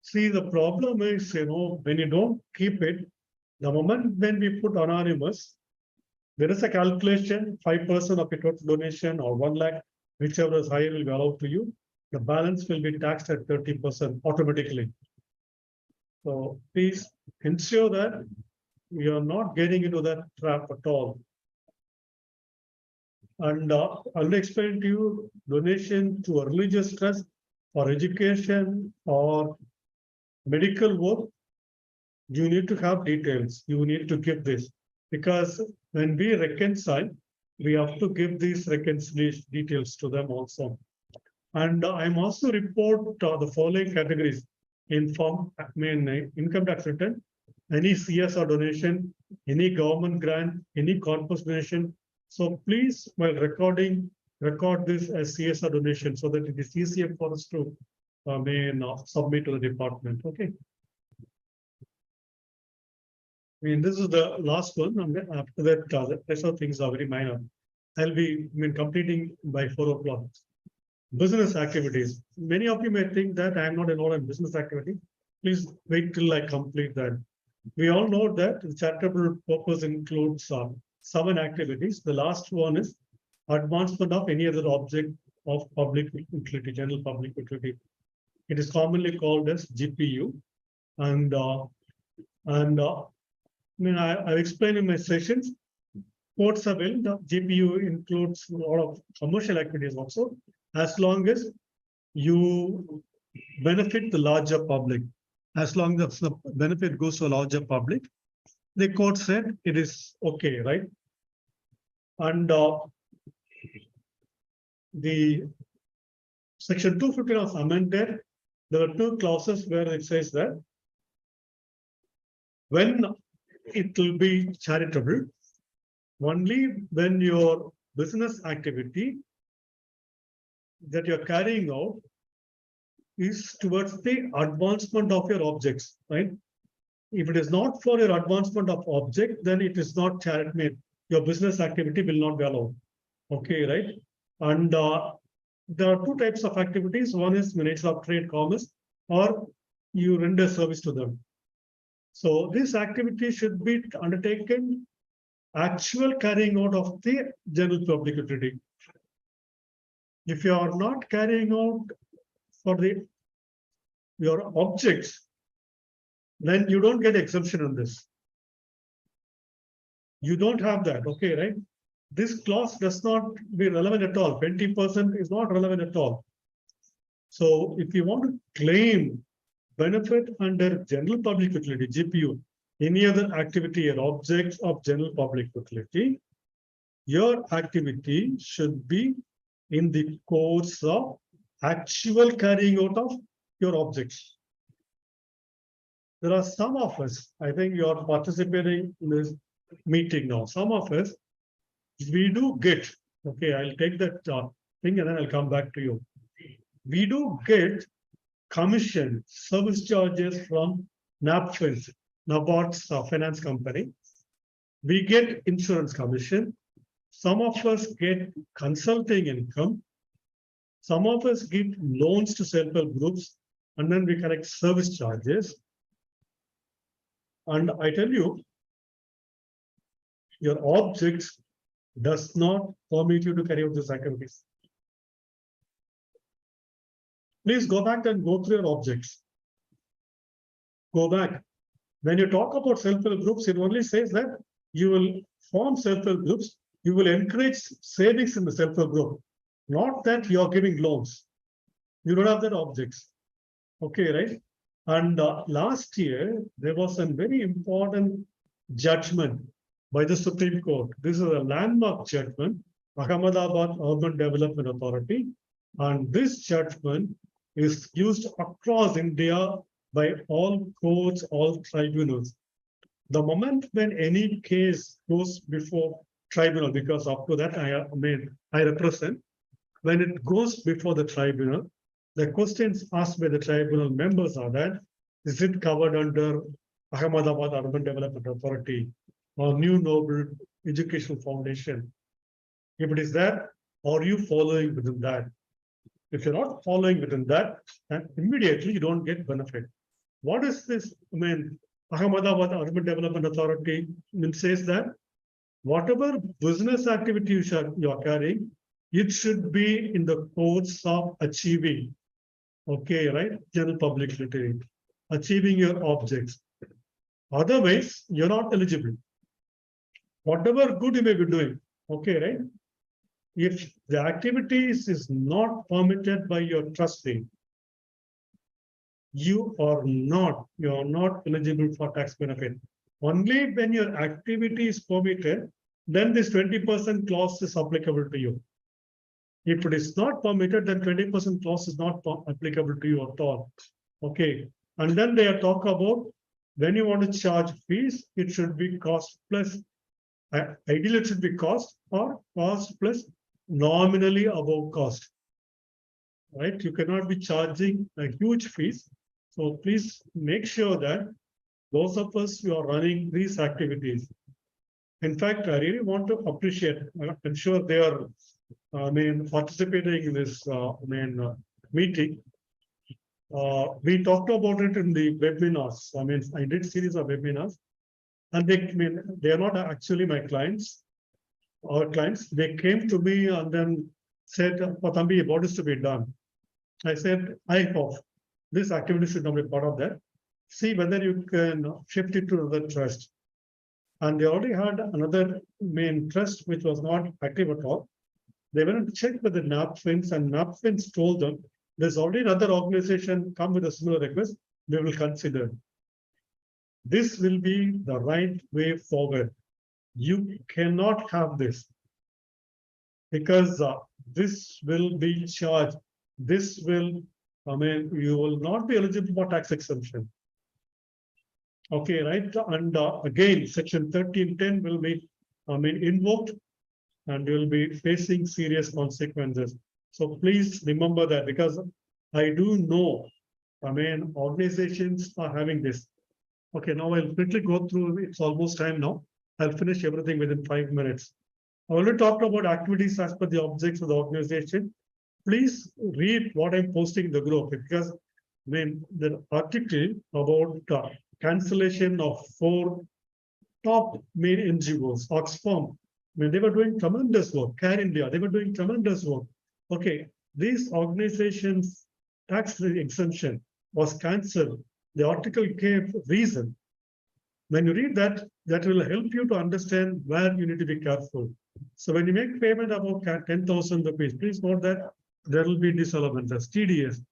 See, the problem is, when you don't keep it, the moment when we put anonymous, there is a calculation, 5% of your total donation or 1 lakh, whichever is higher will be allowed to you. The balance will be taxed at 30% automatically. So please ensure that you are not getting into that trap at all. And I'll explain to you donation to a religious trust for education or medical work. You need to have details. You need to give this because when we reconcile, we have to give these reconciliation details to them also. And I'm also report the following categories in form, income tax return, any CSR donation, any government grant, any corpus donation. So please, while recording, record this as CSR donation so that it is easier for us to submit to the department. Okay. This is the last one. After that, the rest of things are very minor. I'll be completing by 4 o'clock. Business activities. Many of you may think that I'm not involved in business activity. Please wait till I complete that. We all know that the charitable purpose includes 7 activities. The last one is advancement of any other object of public utility, general public utility. It is commonly called as GPU. And I've explained in my sessions, quotes are well, the GPU includes a lot of commercial activities also, as long as you benefit the larger public. As long as the benefit goes to a larger public, the court said it is okay, right? And the section 215 was amended. There are 2 clauses where it says that when it will be charitable, only when your business activity that you're carrying out is towards the advancement of your objects, right? If it is not for your advancement of object, then it is not charity. Your business activity will not be allowed. Okay, right? And there are 2 types of activities. One is nature of trade, commerce, or you render service to them. So this activity should be undertaken actual carrying out of the general public utility. If you are not carrying out for the your objects, then you don't get exemption on this. You don't have that, okay, right? This clause does not be relevant at all. 20% is not relevant at all. So if you want to claim benefit under general public utility, GPU, any other activity or objects of general public utility, your activity should be in the course of actual carrying out of your objects. There are some of us, I think you are participating in this meeting now. Some of us, we do get, okay, I'll take that thing and then I'll come back to you. We do get commission service charges from NABFINS, NABARD's finance company. We get insurance commission. Some of us get consulting income. Some of us get loans to self-help groups, and then we collect service charges. And I tell you, your objects does not permit you to carry out these activities. Please go back and go through your objects. Go back. When you talk about self-help groups, it only says that you will form self-help groups. You will encourage savings in the self-help group. Not that you are giving loans. You don't have that objects. Okay, right? And last year, there was a very important judgment by the Supreme Court. This is a landmark judgment, Ahmedabad Urban Development Authority. And this judgment is used across India by all courts, all tribunals. The moment when any case goes before tribunal, because up to that I represent, when it goes before the tribunal, the questions asked by the tribunal members are that, is it covered under Ahmedabad Urban Development Authority or New Noble Educational Foundation? If it is that, are you following within that? If you're not following within that, then immediately you don't get benefit. What is this? Ahmedabad Urban Development Authority says that whatever business activity you are carrying, it should be in the course of achieving, okay, right? General public utility, achieving your objects. Otherwise, you're not eligible. Whatever good you may be doing, okay, right? If the activities is not permitted by your trustee, you are not eligible for tax benefit. Only when your activity is permitted, then this 20% clause is applicable to you. If it is not permitted, then 20% clause is not applicable to you at all. Okay. And then they are talk about when you want to charge fees, it should be cost plus, ideally it should be cost or cost plus nominally above cost. Right? You cannot be charging a huge fees. So please make sure that those of us who are running these activities, in fact, I really want to appreciate, I'm sure they are participating in this meeting. We talked about it in the webinars. I did series of webinars, and they are not actually my clients. Our clients, they came to me and then said, Pathambi, what is to be done? I said, I hope this activity should not be part of that. See whether you can shift it to another trust. And they already had another main trust, which was not active at all. They went and checked with the NABFINS, and NABFINS told them, there's already another organization come with a similar request, we will consider. This will be the right way forward. You cannot have this because this will be charged. This will, you will not be eligible for tax exemption. Okay, right? And again, section 1310 will be, invoked, and you will be facing serious consequences. So please remember that, because I do know, organizations are having this. Okay, now I'll quickly go through, it's almost time now. I'll finish everything within 5 minutes. I already talked about activities as per the objects of the organization. Please read what I'm posting in the group, because the article about cancellation of 4 top main NGOs, Oxfam, they were doing tremendous work. Care India, they were doing tremendous work. Okay, these organizations tax exemption, was cancelled, the article gave reason. When you read that, that will help you to understand where you need to be careful. So when you make payment about 10,000 rupees, please note that there will be disallowances, TDS.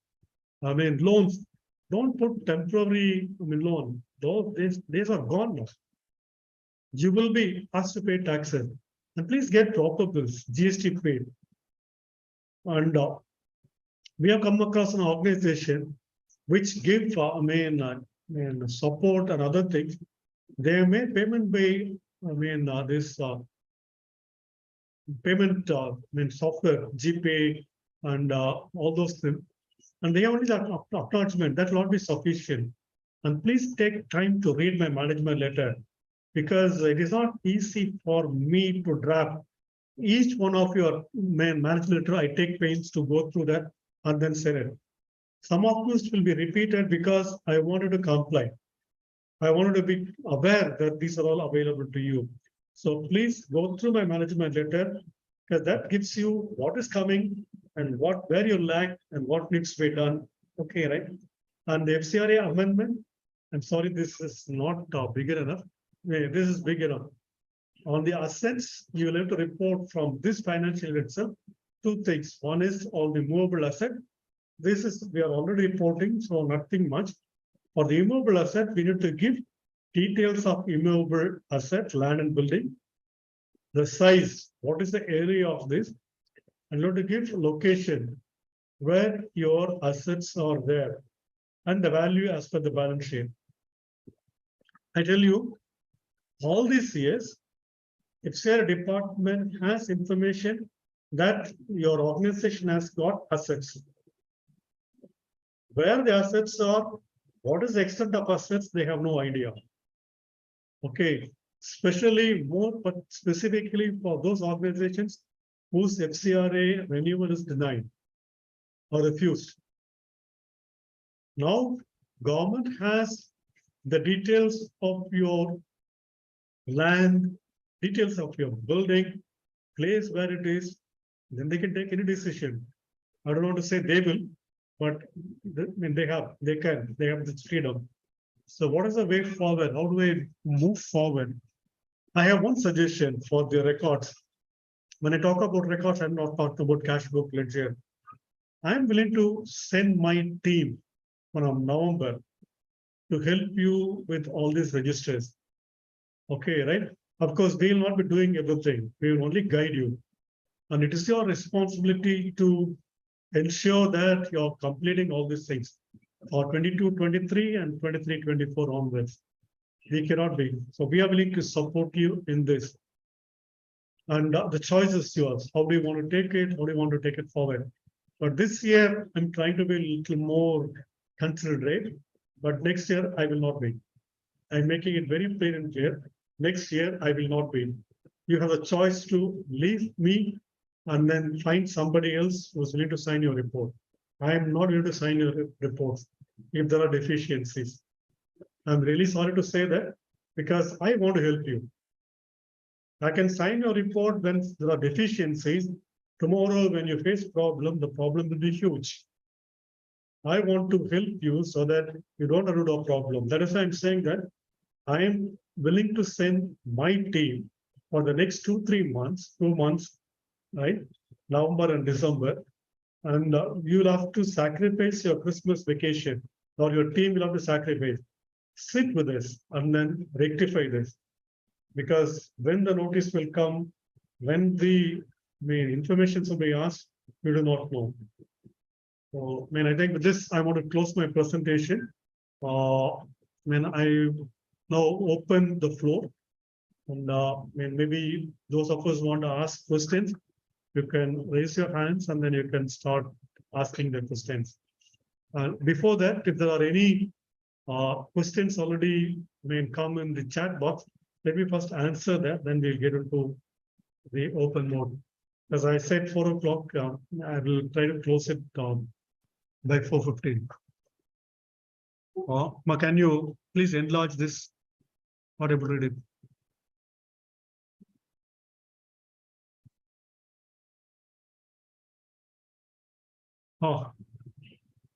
I mean, loans. Don't put temporary loan. Those days are gone now. You will be asked to pay taxes. And please get proper bills, GST paid. And we have come across an organization which give support and other things. They have made payment by this payment software, GPay, and all those things. And they have only that acknowledgement. That will not be sufficient. And please take time to read my management letter, because it is not easy for me to draft each one of your management letter. I take pains to go through that and then send it. Some of this will be repeated because I wanted to comply. I wanted to be aware that these are all available to you. So please go through my management letter, because that gives you what is coming and where you lack and what needs to be done. Okay, right? And the FCRA amendment, I'm sorry, this is not bigger enough. This is big enough. On the assets, you will have to report from this financial year itself two things. One is all the movable asset. This is, we are already reporting, so nothing much. For the immovable asset, we need to give details of immovable asset, land and building, the size, what is the area of this, and you have to give location where your assets are there, and the value as per the balance sheet. I tell you, all these years, if FCRA department has information that your organization has got assets. Where the assets are, what is the extent of assets, they have no idea. Okay, especially more, but specifically for those organizations whose FCRA renewal is denied or refused. Now, government has the details of your land, details of your building, place where it is, then they can take any decision. I don't want to say they will, but they have this freedom. So what is the way forward? How do I move forward? I have one suggestion for the records. When I talk about records, I'm not talking about cash book ledger. I'm willing to send my team from November to help you with all these registers. Okay, right? Of course, we will not be doing everything. We will only guide you. And it is your responsibility to ensure that you're completing all these things for 22-23 and 23-24 onwards. We cannot be. So we are willing to support you in this. And the choice is yours. How do you want to take it? How do you want to take it forward? But this year, I'm trying to be a little more considerate. But next year, I will not be. I'm making it very plain and clear. Next year, I will not be. You have a choice to leave me and then find somebody else who's willing to sign your report. I am not going to sign your reports if there are deficiencies. I'm really sorry to say that, because I want to help you. I can sign your report when there are deficiencies. Tomorrow, when you face problem, the problem will be huge. I want to help you so that you don't have a problem. That is why I'm saying that I am willing to send my team for the next 2 months, right? November and December. And you will have to sacrifice your Christmas vacation, or your team will have to sacrifice. Sit with this and then rectify this. Because when the notice will come, when the information will be asked, we do not know. So, I think with this, I want to close my presentation. I now open the floor. And maybe those of us who want to ask questions, you can raise your hands and then you can start asking the questions. Before that, if there are any questions already come in the chat box, let me first answer that, then we'll get into the open mode. As I said, 4 o'clock, I will try to close it by 4:15. Can you please enlarge this? Not able to read it.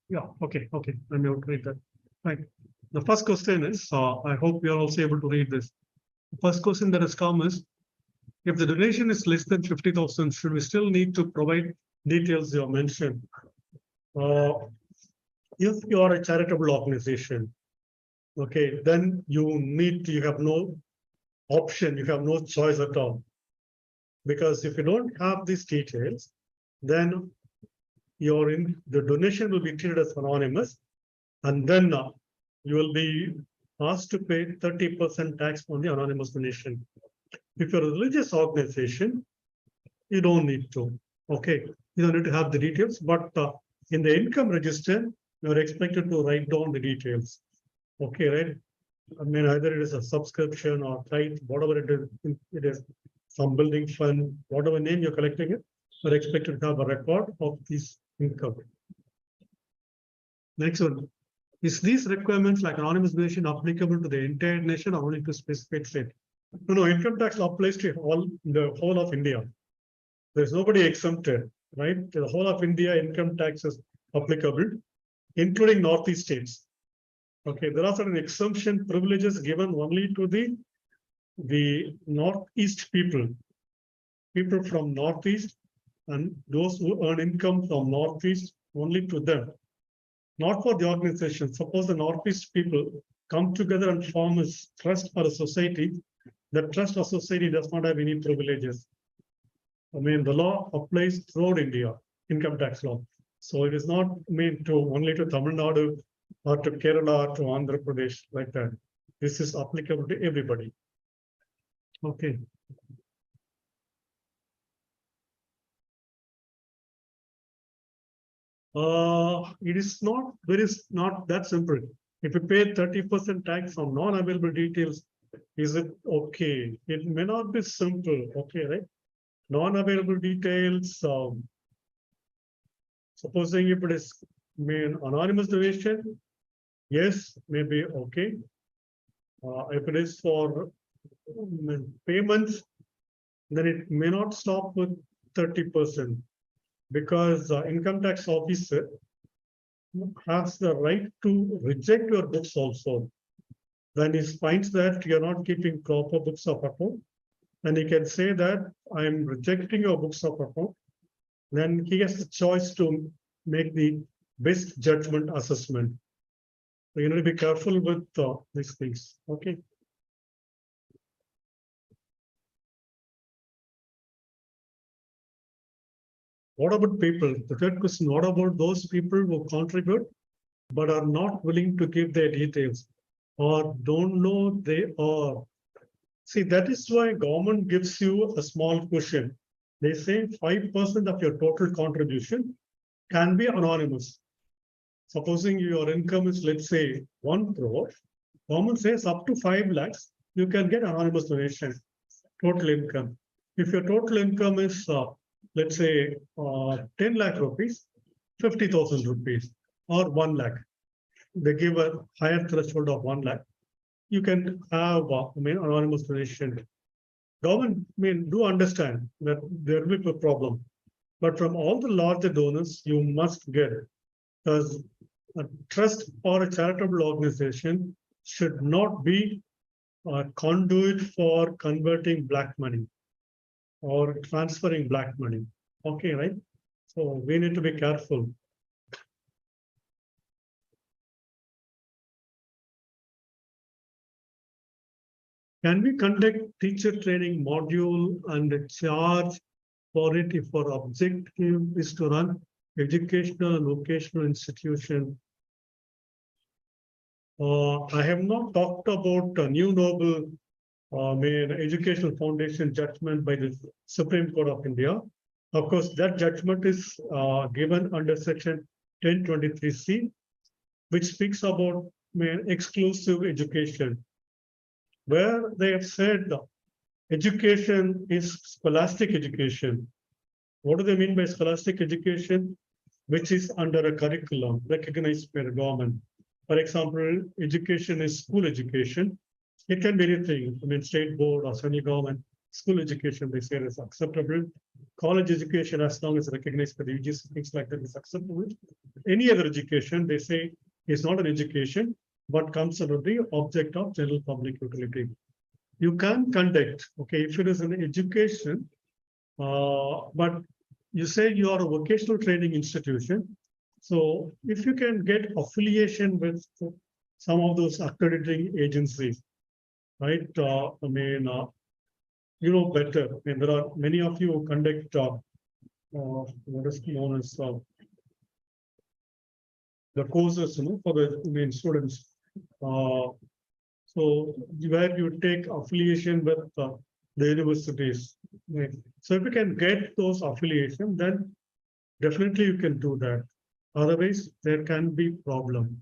Yeah, okay, let me read that. Right. The first question is, I hope you are also able to read this. The first question that has come is, if the donation is less than 50,000, should we still need to provide details you have mentioned? If you are a charitable organization, okay, then you have no option, you have no choice at all. Because if you don't have these details, then the donation will be treated as anonymous, and then you will be asked to pay 30% tax on the anonymous donation. If you're a religious organization, you don't need to. Okay, you don't need to have the details, but in the income register, you're expected to write down the details. Okay, right? I mean, either it is a subscription or tithe, whatever it is some building fund, whatever name you're collecting it, you're expected to have a record of this income. Next one. Is these requirements like anonymous donation applicable to the entire nation or only to specific state? No, income tax applies to the whole of India. There's nobody exempted, right? The whole of India income tax is applicable, including Northeast states. Okay, there are certain exemption privileges given only to the Northeast people from Northeast, and those who earn income from Northeast, only to them. Not for the organization. Suppose the Northeast people come together and form a trust or a society. The trust or society does not have any privileges. I mean, the law applies throughout India, income tax law. So it is not meant to only to Tamil Nadu or to Kerala or to Andhra Pradesh like that. This is applicable to everybody. Okay. It is not that simple. If you pay 30% tax on non-available details, is it okay? It may not be simple, okay, right? Non-available details, supposing if it is anonymous donation, yes, maybe okay. If it is for payments, then it may not stop with 30%. Because income tax officer has the right to reject your books also. When he finds that you're not keeping proper books of account, then he can say that I am rejecting your books of account. Then he has the choice to make the best judgment assessment. So you need to be careful with these things. Okay. What about people? The third question, what about those people who contribute but are not willing to give their details or don't know they are? See, that is why government gives you a small cushion. They say 5% of your total contribution can be anonymous. Supposing your income is, let's say, 1 crore, government says up to 5 lakhs, you can get anonymous donation, total income. If your total income is let's say 10 lakh rupees, 50,000 rupees, or 1 lakh. They give a higher threshold of 1 lakh. You can have anonymous donation. Government do understand that there will be a problem, but from all the larger donors, you must get it, because a trust or a charitable organization should not be a conduit for converting black money or transferring black money. Okay, right? So we need to be careful. Can we conduct teacher training module and charge for it if our objective is to run educational and vocational institution? I have not talked about a new noble educational foundation judgment by the Supreme Court of India. Of course, that judgment is given under section 1023C, which speaks about exclusive education, where they have said education is scholastic education. What do they mean by scholastic education? Which is under a curriculum recognized by the government. For example, education is school education. It can be anything, state board or central government. school education, they say is acceptable. College education, as long as recognized by the UGC, things like that is acceptable. Any other education, they say, is not an education, but comes under the object of general public utility. You can conduct, okay, if it is an education, but you say you are a vocational training institution. So if you can get affiliation with some of those accrediting agencies, right? You know better. I mean, there are many of you who conduct what is known as the courses, for the students. So where you take affiliation with the universities. Right? So if you can get those affiliation, then definitely you can do that. Otherwise, there can be problem.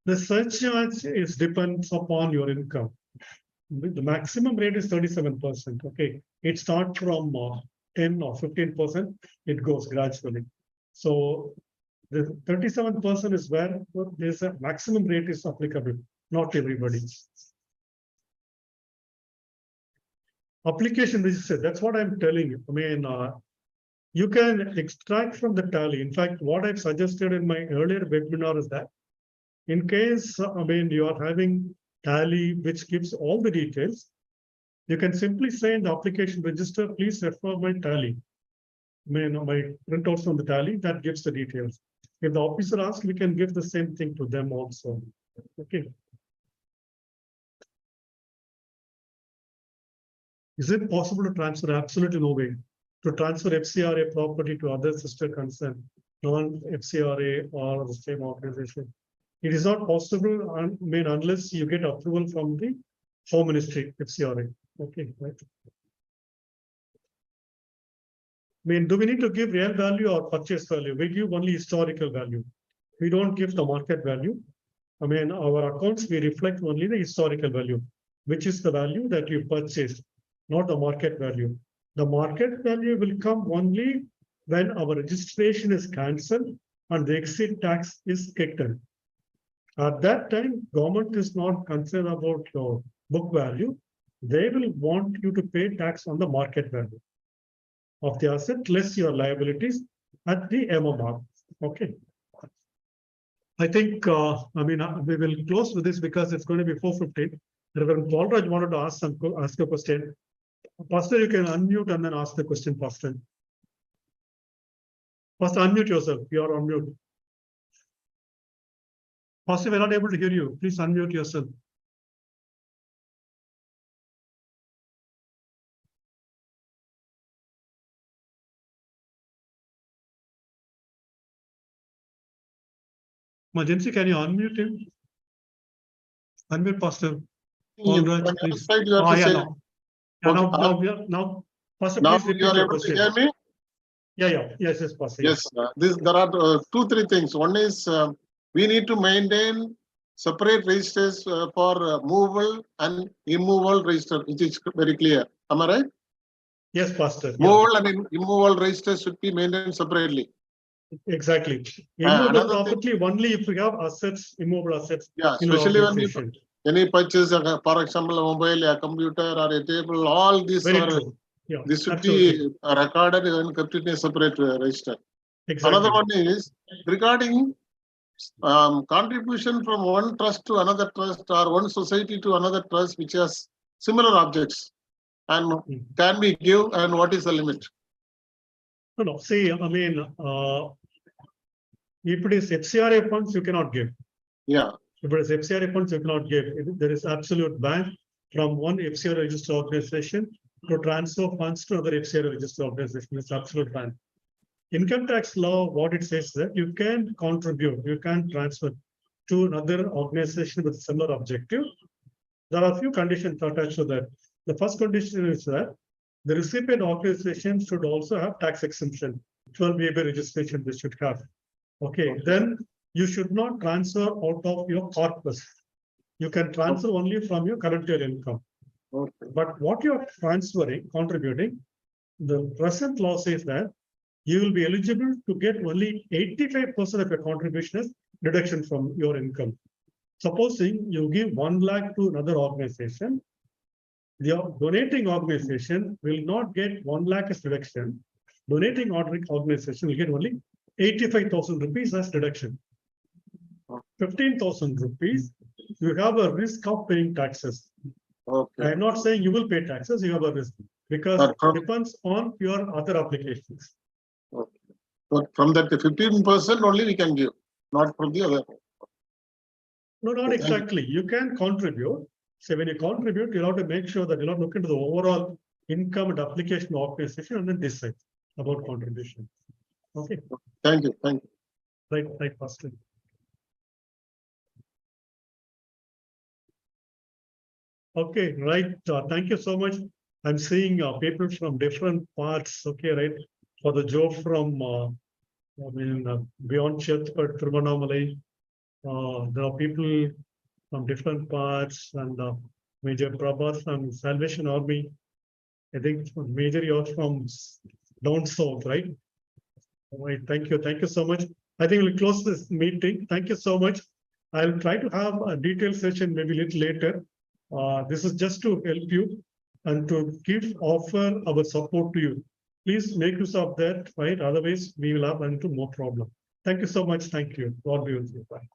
The surcharge is depends upon your income. The maximum rate is 37%. Okay, it starts from 10 or 15%. It goes gradually. So the 37% is where there's a maximum rate is applicable. Not everybody. Application register. That's what I'm telling you. I mean, you can extract from the tally. In fact, what I've suggested in my earlier webinar is that in case, you are having tally which gives all the details, you can simply say in the application register, please refer my tally. My printouts from the tally that gives the details. If the officer asks, we can give the same thing to them also. Okay. Is it possible to transfer? Absolutely no way. To transfer FCRA property to other sister concern, non-FCRA or the same organization. It is not possible unless you get approval from the Home Ministry, FCRA. Okay, right. Do we need to give real value or purchase value? We give only historical value. We don't give the market value. Our accounts, we reflect only the historical value, which is the value that you purchased, not the market value. The market value will come only when our registration is cancelled and the exit tax is kicked in. At that time, government is not concerned about your book value. They will want you to pay tax on the market value of the asset less your liabilities at the MMR. Okay. I think, we will close with this because it's going to be 4:15. Reverend Paulraj wanted to ask a question. Pastor, you can unmute and then ask the question, Pastor. Pastor, unmute yourself. You are on mute. Pastor, we're not able to hear you. Please unmute yourself. Emergency, can you unmute him? Unmute Pastor. Paulraj, please. You have to say. Now, Pastor, Now please repeat you are your able to question. hear me? Yes, Pastor. Yes, there are 2-3 things. One is we need to maintain separate registers for movable and immovable register, which is very clear. Am I right? Yes, Pastor. Movable and immovable registers should be maintained separately. Exactly. Immovable another property only if we have assets, immovable assets. Yeah, in our especially when you organization. any purchase, for example, a mobile, a computer, or a table, all these Very are true. Yeah, this should absolutely. be recorded and kept in a separate register. Exactly. Another one is regarding contribution from one trust to another trust or one society to another trust which has similar objects, and can we give, and what is the limit? No. See, if it is FCRA funds, you cannot give. Yeah. If it is FCRA funds, you cannot give. There is absolute ban from one FCRA registered organization to transfer funds to another FCRA registered organization. It's absolute ban. Income tax law, what it says that you can contribute, you can transfer to another organization with similar objective. There are a few conditions attached to that. The first condition is that the recipient organization should also have tax exemption. 12AB registration they should have. Okay, then you should not transfer out of your corpus. You can transfer only from your current year income. Okay. But what you're transferring, contributing, the present law says that you will be eligible to get only 85% of your contribution as deduction from your income. Supposing you give 1 lakh to another organization, The donating organization will not get 1 lakh as reduction. Donating organization will get only 85,000 rupees as reduction. 15,000 rupees, you have a risk of paying taxes. Okay. I'm not saying you will pay taxes, you have a risk because But it depends on your other applications. But from that 15% only we can give, not from the other. No, not Thank you. exactly. You can contribute. So when you contribute, you have to make sure that you have to look into the overall income and application organization and then decide about contribution. Okay, Thank you, thank you. right, Pastor. Okay, right. Thank you so much. I'm seeing people from different parts. Okay, right. For the Joe from beyond Chetpur, Tiruvannamalai. There are people from different parts and Major Prabhas from Salvation Army. I think Major, you're from down south, right? All right, thank you so much. I think we'll close this meeting. Thank you so much. I'll try to have a detailed session maybe a little later. This is just to help you and to offer our support to you. Please make use of that, right? Otherwise, we will have into more problem. Thank you so much. Thank you. God be with you. Bye.